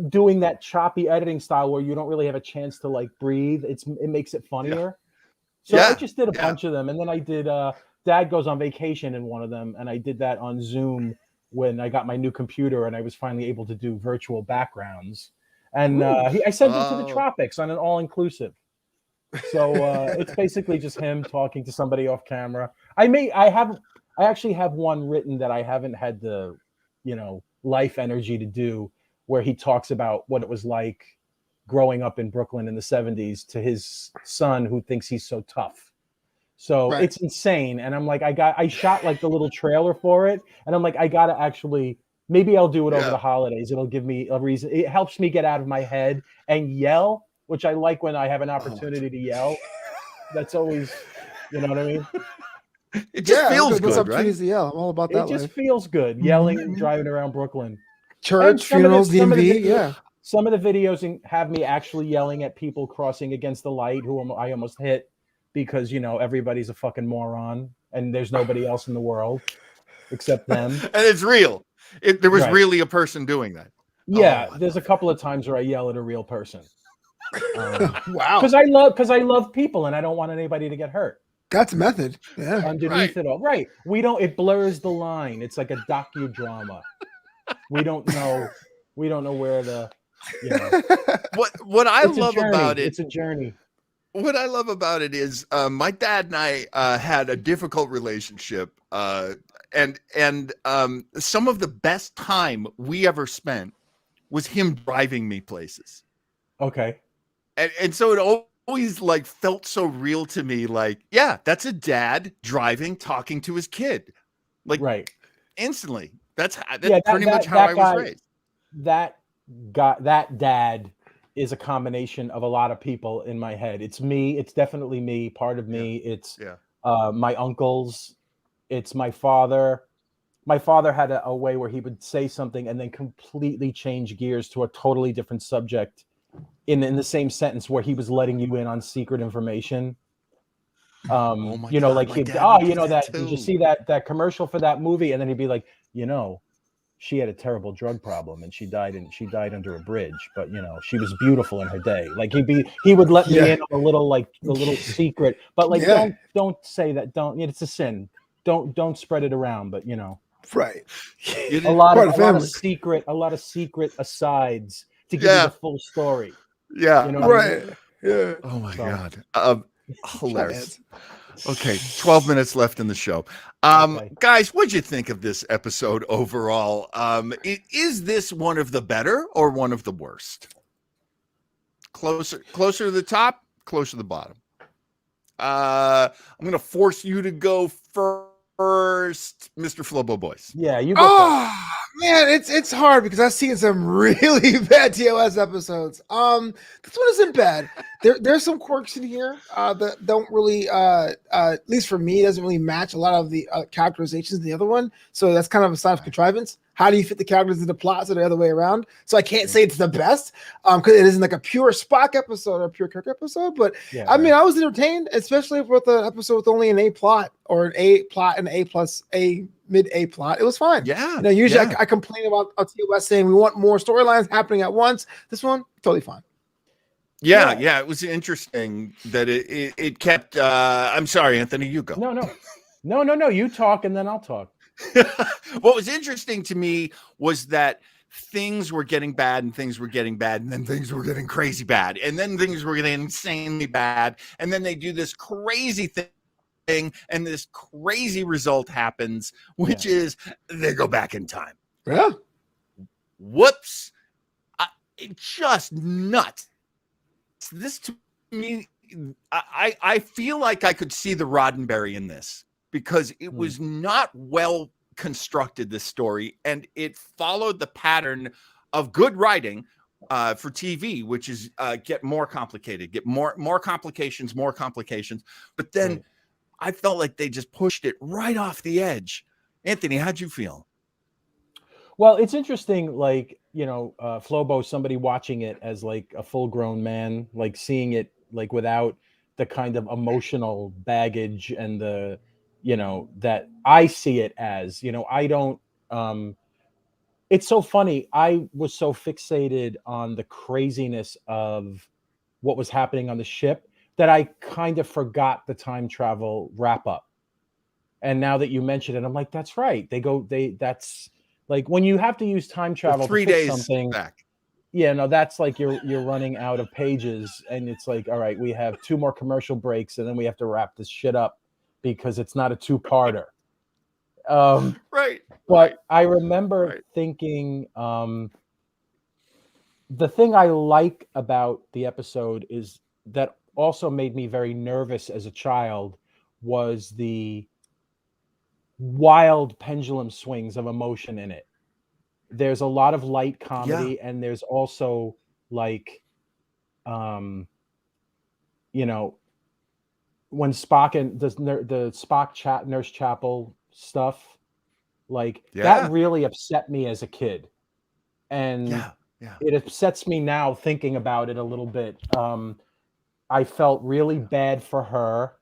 doing that choppy editing style where you don't really have a chance to breathe. It makes it funnier. So I just did a bunch of them. And then I did Dad Goes on Vacation in one of them. And I did that on Zoom when I got my new computer and I was finally able to do virtual backgrounds. And I sent him to the tropics on an all-inclusive. So it's basically just him talking to somebody off camera. I actually have one written that I haven't had the, life energy to do, where he talks about what it was like growing up in Brooklyn in the 70s to his son who thinks he's so tough. So it's insane. And I'm like, I shot the little trailer for it. And I'm like, I got to actually, maybe I'll do it over the holidays. It'll give me a reason. It helps me get out of my head and yell, which I like when I have an opportunity to yell. That's always, you know what I mean? It just feels those good, right? opportunities to yell. I'm all about that. It just life. feels good yelling, driving around Brooklyn. Church, funerals, DMV. Yeah. Some of the videos have me actually yelling at people crossing against the light who I almost hit because, you know, everybody's a fucking moron and there's nobody else in the world except them. And it's real. There was really a person doing that. Yeah, there's a couple of times where I yell at a real person. Wow. Because I love people and I don't want anybody to get hurt. That's method. Yeah. Underneath it all. Right. It blurs the line. It's like a docudrama. We don't know where the, you know. What I love about it. It's a journey. What I love about it is my dad and I had a difficult relationship, and some of the best time we ever spent was him driving me places. Okay. And so it always like felt so real to me. Like, yeah, that's a dad driving, talking to his kid, like instantly. That's pretty much how I was raised. That dad is a combination of a lot of people in my head. It's me. It's definitely me. Part of me. It's my uncles. It's my father. My father had a way where he would say something and then completely change gears to a totally different subject in the same sentence where he was letting you in on secret information. You know, like he'd, you know that did you see that commercial for that movie? And then he'd be like, you know, she had a terrible drug problem and she died under a bridge, but you know, she was beautiful in her day. Like he would let me in on a little secret, but like don't say that. It's a sin. Don't spread it around, but you know. Right. A lot of secret asides to give you the full story. Yeah. You know what I mean? Yeah. Oh my God. Hilarious. Okay, 12 minutes left in the show. Guys, what'd you think of this episode overall? Is this one of the better or one of the worst? Closer to the top, closer to the bottom. I'm gonna force you to go first, Mr. Flobo Boys. Yeah, you go first. Man, it's hard because I've seen some really bad TOS episodes. This one isn't bad. There's some quirks in here that don't really, at least for me, doesn't really match a lot of the characterizations in the other one. So that's kind of a sign of contrivance. How do you fit the characters in the plots or the other way around? So I can't say it's the best because it isn't like a pure Spock episode or a pure Kirk episode. But I mean, I was entertained, especially with an episode with only an A plot or an A plot and A plus A mid-A plot. It was fine. Yeah. You know, usually I complain about TOS saying we want more storylines happening at once. This one, totally fine. Yeah. It was interesting that it kept. I'm sorry, Anthony. You go. No. You talk and then I'll talk. What was interesting to me was that things were getting bad and things were getting bad and then things were getting crazy bad and then things were getting insanely bad and then they do this crazy thing and this crazy result happens, which is they go back in time. Yeah. Whoops. Just nuts. This to me, I feel like I could see the Roddenberry in this because it was not well constructed, this story, and it followed the pattern of good writing for TV, which is get more complicated, get more complications. But then I felt like they just pushed it right off the edge. Anthony, how'd you feel? Well, it's interesting, like, you know, Flobo, somebody watching it as like a full-grown man, like seeing it like without the kind of emotional baggage and the, you know, that I see it as, you know, I don't, it's so funny. I was so fixated on the craziness of what was happening on the ship that I kind of forgot the time travel wrap up. And now that you mention it, I'm like, that's right. That's like when you have to use time travel 3 to fix days something back. Yeah, no, that's like you're running out of pages and it's like, all right, we have 2 more commercial breaks and then we have to wrap this shit up because it's not a 2-parter. But I remember thinking the thing I like about the episode is that also made me very nervous as a child was the wild pendulum swings of emotion in it. There's a lot of light comedy and there's also like you know, when Spock and the Spock Nurse Chapel stuff, like that really upset me as a kid, and it upsets me now thinking about it a little bit. I felt really bad for her.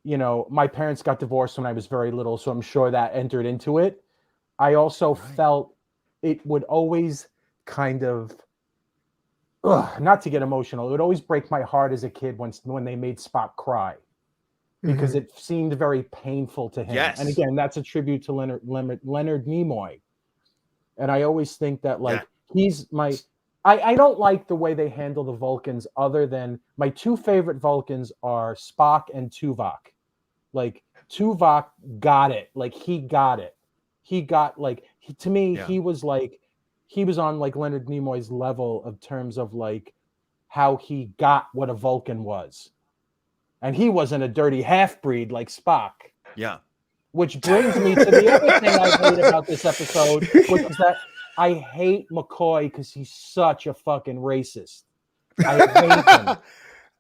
You know, my parents got divorced when I was very little, so I'm sure that entered into it. I also felt it would always kind of, not to get emotional, it would always break my heart as a kid when they made Spock cry, because it seemed very painful to him. And again, that's a tribute to Leonard Nimoy. And I always think that, like, he's my... I don't like the way they handle the Vulcans, other than my two favorite Vulcans are Spock and Tuvok. Like, Tuvok got it. Like, he got it. He got, like, to me, he was on, like, Leonard Nimoy's level of terms of, like, how he got what a Vulcan was. And he wasn't a dirty half-breed like Spock. Yeah. Which brings me to the other thing I hate about this episode, which is that I hate McCoy because he's such a fucking racist. I hate him.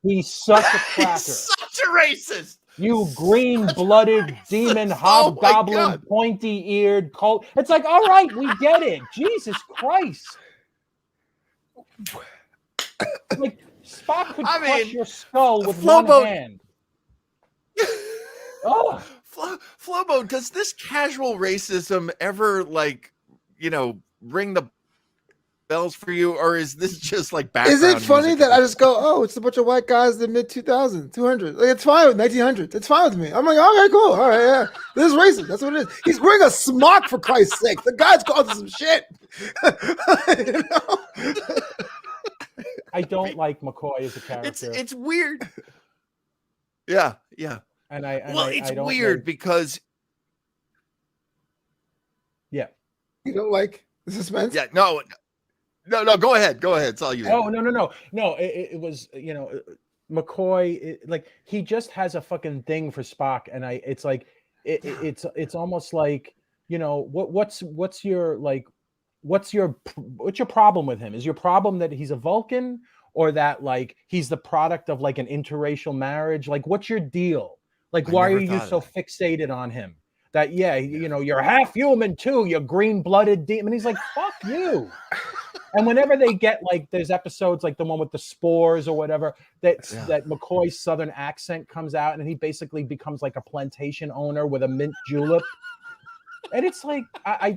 He's such a cracker. He's such a racist. You green-blooded demon, hobgoblin, pointy-eared cult. It's like, all right, we get it. Jesus Christ. Like, Spock could crush your skull with one hand. Oh. Flobo, does this casual racism ever, like, you know, ring the bells for you, or is this just like background? Is it funny that I just go, oh, it's a bunch of white guys in the mid 2000s, 200? Like, it's fine with 1900s. It's fine with me. I'm like, okay, cool. All right, yeah. This is racist. That's what it is. He's wearing a smock, for Christ's sake. The guy's causing some shit. You know? I don't like McCoy as a character. It's weird. Yeah. It's weird because. Yeah. You don't like the suspense? Yeah. No. Go ahead. It's all you. Oh, no. It was, you know, McCoy. Like, he just has a fucking thing for Spock, and it's like, it's almost like, you know, what's your problem with him? Is your problem that he's a Vulcan, or that, like, he's the product of, like, an interracial marriage? Like, what's your deal? Like, why are you so fixated on him? That, you know, you're half human too, you green-blooded demon. He's like, fuck you. And whenever they get, like, there's episodes like the one with the spores or whatever, that McCoy's Southern accent comes out, and he basically becomes like a plantation owner with a mint julep. And it's like, I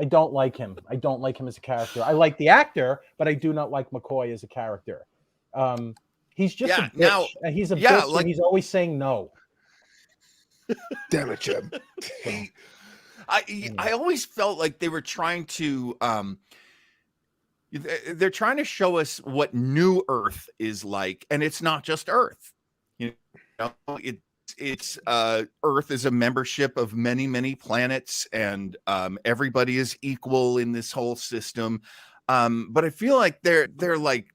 don't like him. I don't like him as a character. I like the actor, but I do not like McCoy as a character. He's just a bitch. He's a bitch, like, and he's always saying no. Damn it, Jim. I always felt like they were trying to they're trying to show us what New Earth is like, and it's not just Earth. You know, it's Earth is a membership of many planets, and everybody is equal in this whole system. But I feel like they're like,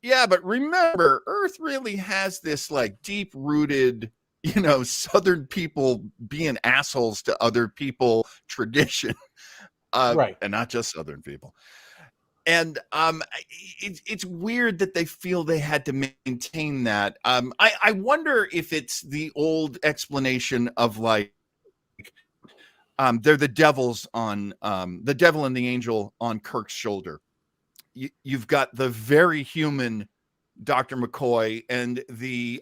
yeah, but remember, Earth really has this, like, deep-rooted, you know, Southern people being assholes to other people tradition, right? And not just Southern people. And it's weird that they feel they had to maintain that. I wonder if it's the old explanation of, like, they're the devils on the devil and the angel on Kirk's shoulder. You've got the very human Dr. McCoy and the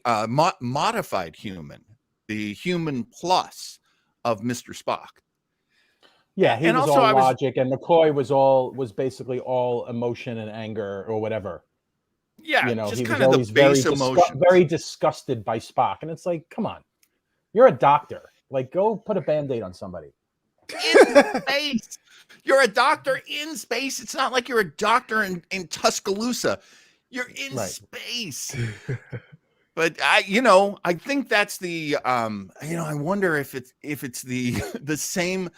modified human, the human plus of Mr. Spock. Yeah, he was all logic, and McCoy was basically all emotion and anger or whatever. Yeah, you know, just he was kind of always the base emotion. Very disgusted by Spock, and it's like, come on, you're a doctor. Like, go put a Band-Aid on somebody. In space. You're a doctor in space. It's not like you're a doctor in Tuscaloosa. You're in space. But I think that's the I wonder if it's the same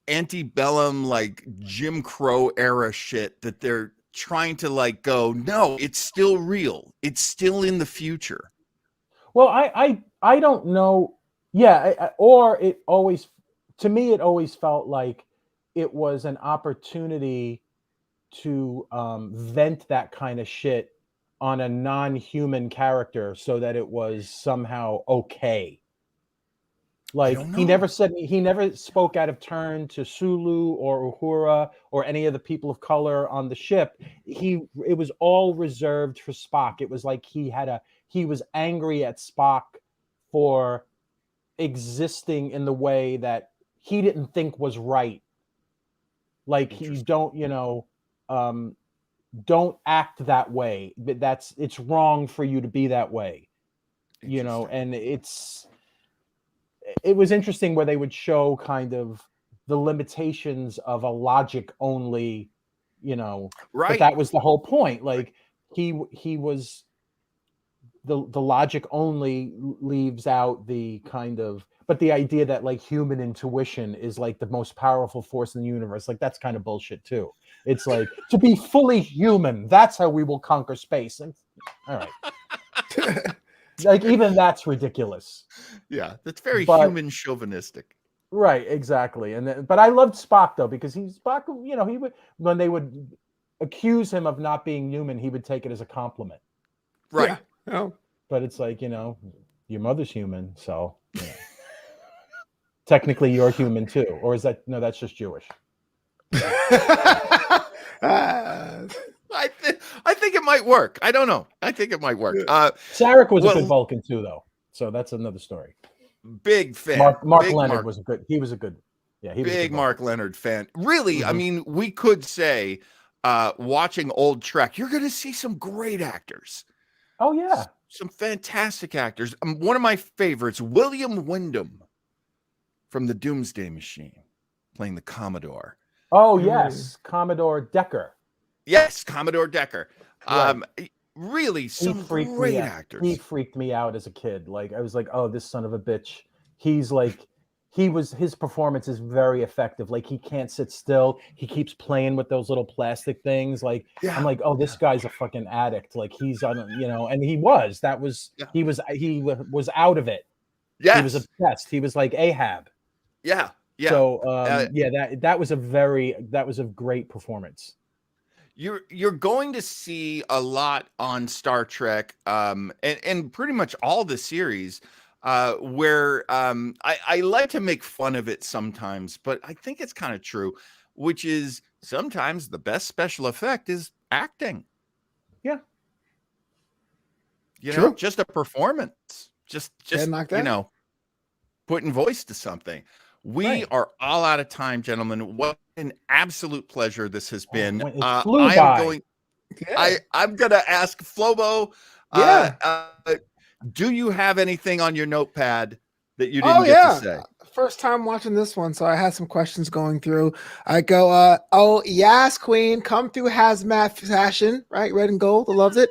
antebellum, like, Jim Crow era shit that they're trying to, like, go, no, it's still real. It's still in the future. Well, I don't know. Yeah, or it always, to me, it always felt like it was an opportunity to vent that kind of shit on a non-human character so that it was somehow okay. Like he never spoke out of turn to Sulu or Uhura or any of the people of color on the ship. It was all reserved for Spock. It was like he was angry at Spock for existing in the way that he didn't think was right. Like you don't, don't act that way. It's wrong for you to be that way. And it was interesting where they would show kind of the limitations of a logic only, right. But that was the whole point. Like he was the logic only leaves out the kind of, but the idea that like human intuition is like the most powerful force in the universe, like that's kind of bullshit too. It's like to be fully human, that's how we will conquer space. And all right. Like even that's ridiculous. Yeah, that's very human chauvinistic. Right, exactly. But I loved Spock though, because Spock, he would, when they would accuse him of not being human, he would take it as a compliment. Right. Yeah. Oh. But it's like, your mother's human, so technically you're human too. Or is that, no, that's just Jewish. I think it might work. I don't know. I think it might work. Sarek was a good Vulcan too, though. So that's another story. Big fan. Mark Leonard was a good. He was a good. Yeah, he was big Mark Leonard fan. Really, mm-hmm. I mean, we could say, watching old Trek, you're going to see some great actors. Oh yeah, some fantastic actors. One of my favorites, William Wyndham, from the Doomsday Machine, playing the Commodore. Oh yes, Commodore Decker. Yes, Commodore Decker. Right. Really, some great actors. He freaked me out as a kid. Like I was like, oh, this son of a bitch. His performance is very effective. Like he can't sit still. He keeps playing with those little plastic things. Like I'm like, oh, this guy's a fucking addict. Like he's on, and he was. He was out of it. Yes. He was obsessed. He was like Ahab. Yeah. Yeah. So that was a great performance. You're going to see a lot on Star Trek, and pretty much all the series, where I like to make fun of it sometimes, but I think it's kind of true, which is sometimes the best special effect is acting. Yeah. Just a performance, just putting voice to something. We are all out of time, gentlemen. What an absolute pleasure this has been. I'm gonna ask Flobo. Do you have anything on your notepad that you didn't get to say? First time watching this one, so I had some questions going through. I go, oh yes, Queen, come through hazmat fashion, right? Red and gold, I loves it.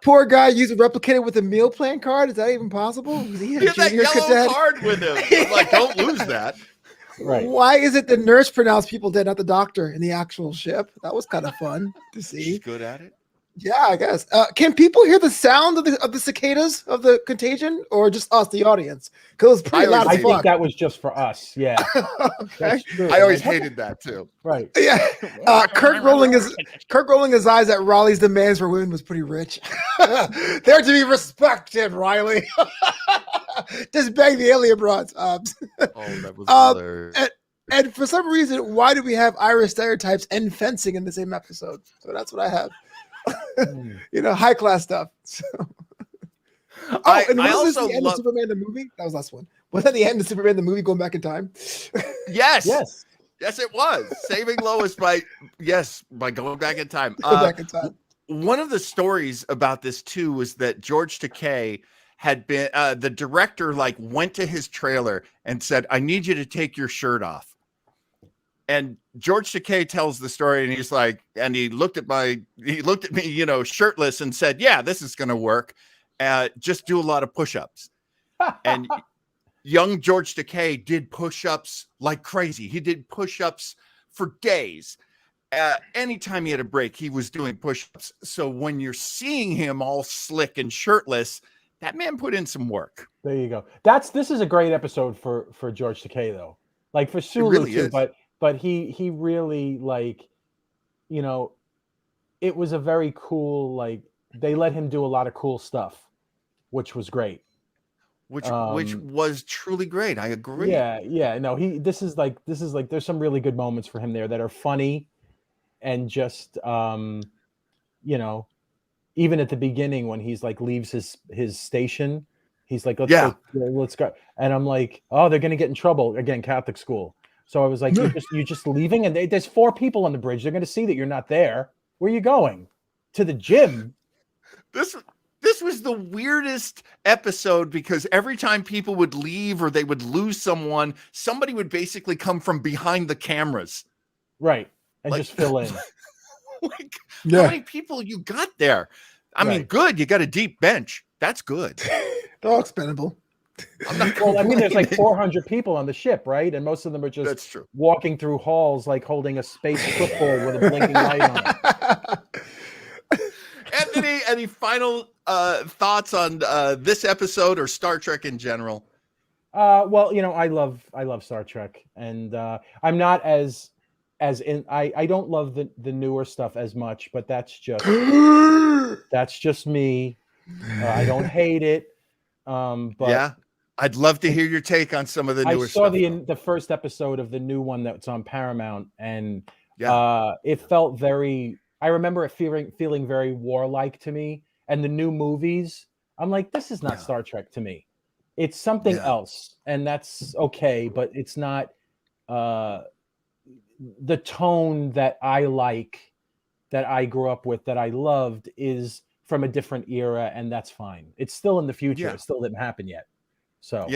Poor guy used replicated with a meal plan card. Is that even possible? He had that yellow card with him. Like, don't lose that. Right. Why is it the nurse pronounced people dead, not the doctor in the actual ship? That was kind of fun to see. She's good at it. Yeah, I guess. Can people hear the sound of the cicadas of the contagion, or just us, the audience? Because it was pretty loud. I think that was just for us. Yeah. Okay. I always hated that too. Right. Yeah. Kirk rolling his eyes at Raleigh's demands for women was pretty rich. They're to be respected, Riley. Just bang the alien broads. That was hilarious. And for some reason, why do we have Irish stereotypes and fencing in the same episode? So that's what I have. High class stuff. So. And was this the end of Superman the movie? That was the last one. Was that the end of Superman the movie going back in time? Yes, it was. Saving Lois by going back in time. One of the stories about this too was that George Takei had been the director went to his trailer and said, "I need you to take your shirt off." And George Takei tells the story, and he's like, and he looked at me, shirtless, and said, "Yeah, this is going to work. Just do a lot of push-ups." And young George Takei did push-ups like crazy. He did push-ups for days. Anytime he had a break, he was doing push-ups. So when you're seeing him all slick and shirtless, that man put in some work. There you go. This is a great episode for George Takei, though. Like for Sulu, really too, is. but he really, like, you know, it was a very cool, like, they let him do a lot of cool stuff, which was great. Which was truly great. I agree. Yeah. No, this is like there's some really good moments for him there that are funny, and just you know, even at the beginning when he's like leaves his station, he's like, let's go. And I'm like, oh, they're gonna get in trouble again, Catholic school. So I was like, you're just leaving, and there's 4 people on the bridge. They're gonna see that you're not there. Where are you going? To the gym? This was the weirdest episode because every time people would leave or they would lose someone, somebody would basically come from behind the cameras. Right. And just fill in. Like, how many people you got there? I mean, good. You got a deep bench. That's good. They're all expendable. Well, I mean, there's like 400 people on the ship, right? And most of them are just walking through halls, like holding a space football with a blinking light on it. Anthony, any final thoughts on this episode or Star Trek in general? Well, you know, I love Star Trek, and I'm not as in. I don't love the newer stuff as much, but that's just me. I don't hate it. But yeah, I'd love to hear your take on some of the newer stuff. I saw the first episode of the new one that's on Paramount, and it felt very. I remember it feeling very warlike to me. And the new movies, I'm like, this is not Star Trek to me. It's something else, and that's okay. But it's not the tone that I like, that I grew up with, that I loved, is from a different era, and that's fine. It's still in the future. It still didn't happen yet. So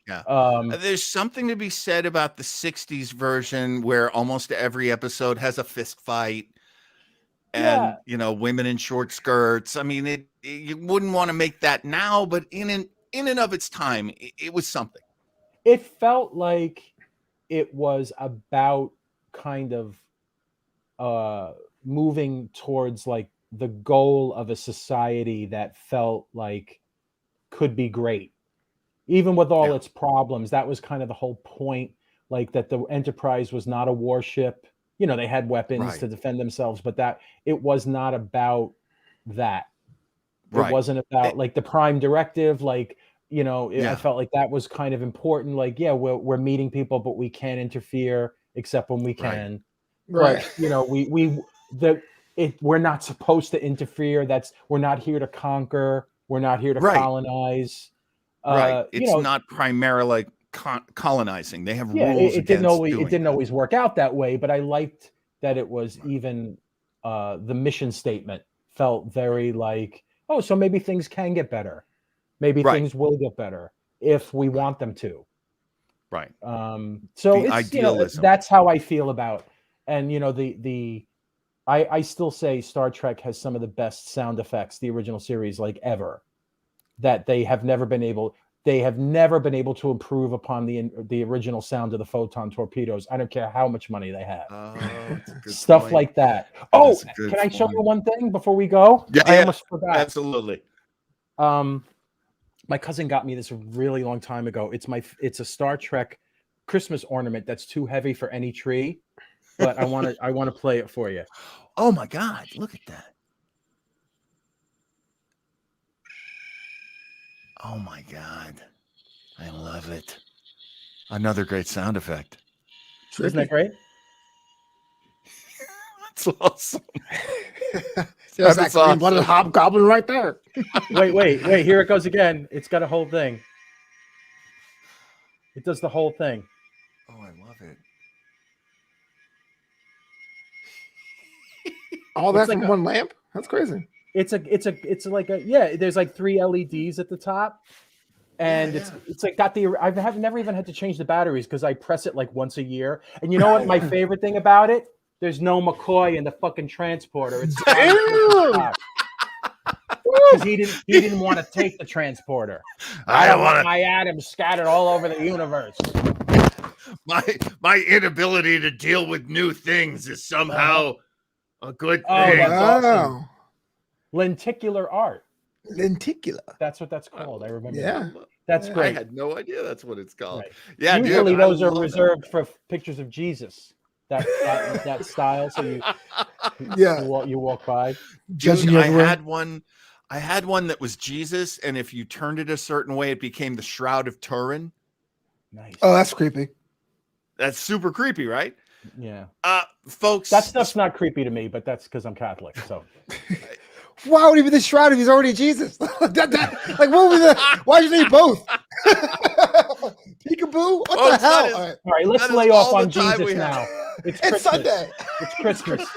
there's something to be said about the 60s version where almost every episode has a fist fight. And you know, women in short skirts. I mean, you wouldn't want to make that now, but in and of its time, it was something. It felt like it was about kind of moving towards like the goal of a society that felt like could be great, even with all its problems. That was kind of the whole point, like that the Enterprise was not a warship. You know, they had weapons to defend themselves, but that it was not about that. It wasn't about like the Prime Directive. Like, you know, I felt like that was kind of important. Like, we're meeting people, but we can't interfere except when we can. Right. But, you know, we're not supposed to interfere. We're not here to conquer. We're not here to colonize. It's not primarily colonizing. They have rules. It didn't always work out that way, but I liked that it was even the mission statement felt very like, oh, so maybe things can get better. Maybe things will get better if we want them to. Right. So it's idealism. That's how I feel about. And you know, I still say Star Trek has some of the best sound effects, the original series, like ever, that they have never been able to improve upon the original sound of the photon torpedoes. I don't care how much money they have. Stuff like that. Can I show you one thing before we go? I almost forgot. Absolutely. My cousin got me this a really long time ago. It's a Star Trek Christmas ornament that's too heavy for any tree, but I want to play it for you. Oh my God, look at that. Oh my God. I love it. Another great sound effect. Isn't that great? That's awesome. There's that green-blooded hobgoblin right there. Wait. Here it goes again. It's got a whole thing. It does the whole thing. Oh, I love it. All that from one lamp? That's crazy. It's like there's like 3 LEDs at the top. And it's like got I've never even had to change the batteries because I press it like once a year. And you know what my favorite thing about it? There's no McCoy in the fucking transporter. It's because he didn't want to take the transporter. I don't want my atoms scattered all over the universe. My inability to deal with new things is somehow a good thing. Oh, that's awesome. Lenticular art. Lenticular. That's what that's called. I remember. Yeah. That's great. I had no idea that's what it's called. Right. Yeah, usually those are reserved for pictures of Jesus. that style. So you walk by. Judging Dude, you I everywhere. had one that was Jesus, and if you turned it a certain way, it became the Shroud of Turin. Nice. Oh, that's creepy. That's super creepy, right? Yeah. Folks, That stuff's not creepy to me, but that's because I'm Catholic. So Why would he be the shroud if he's already Jesus? Like, what would be the? Why'd you need both? Peekaboo? What Folks, the hell? that is- all right, let's that is lay off all the on time Jesus we have. now. It's It's Christmas. Sunday. It's Christmas.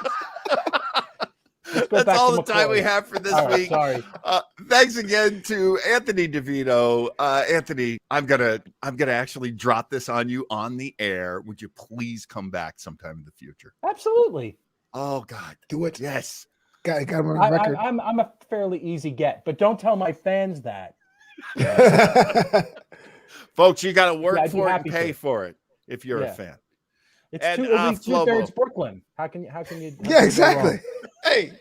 Let's go That's back all to the time we McCoy. have for this All right, week. sorry. Thanks again to Anthony DeVito. Anthony, I'm gonna actually drop this on you on the air. Would you please come back sometime in the future? Absolutely. Oh God, Do it. yes. Got him on record. I'm a fairly easy get, but don't tell my fans that. Folks, you got to work I'd be for it and happy pay to. for it if you're a Yeah. fan. It's And, two-thirds Flobo. Brooklyn. How can you? Yeah, exactly. Hey,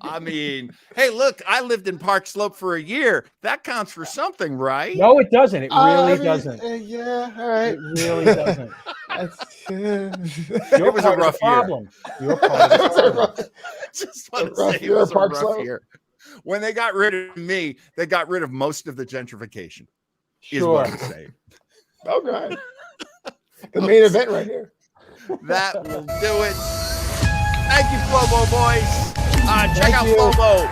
I mean, hey, look, I lived in Park Slope for a year. That counts for something, right? No, it doesn't. It really doesn't. Yeah, all right. It really doesn't. It was a rough year. problem. You're part of the problem. Just want to Rough say it year, was a Park rough Slope. year. When they got rid of me, they got rid of most of the gentrification. Is Sure. what I'm saying. Okay. The main event right here. That will do it. Thank you, Flobo boys. Check Thank out you. Flobo.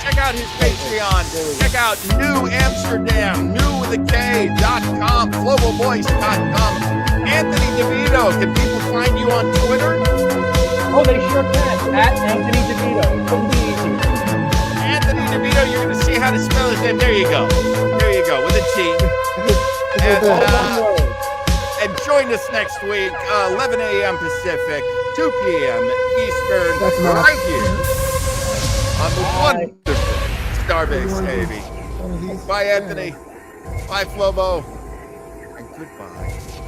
Check out his Patreon. Check out New Amsterdam, newwithak.com, floboboys.com. Anthony DeVito, can people find you on Twitter? Oh, they sure can. At Anthony DeVito. Couldn't be easier. Anthony DeVito, you're going to see how to spell his name. There you go. There you go, with a T. And, All one word. and join us next week, 11 a.m. Pacific, 2 p.m. Eastern, That's enough. right here on the Bye. wonderful Starbase, baby. One of these. Bye, Anthony. Bye, Flobo. And goodbye.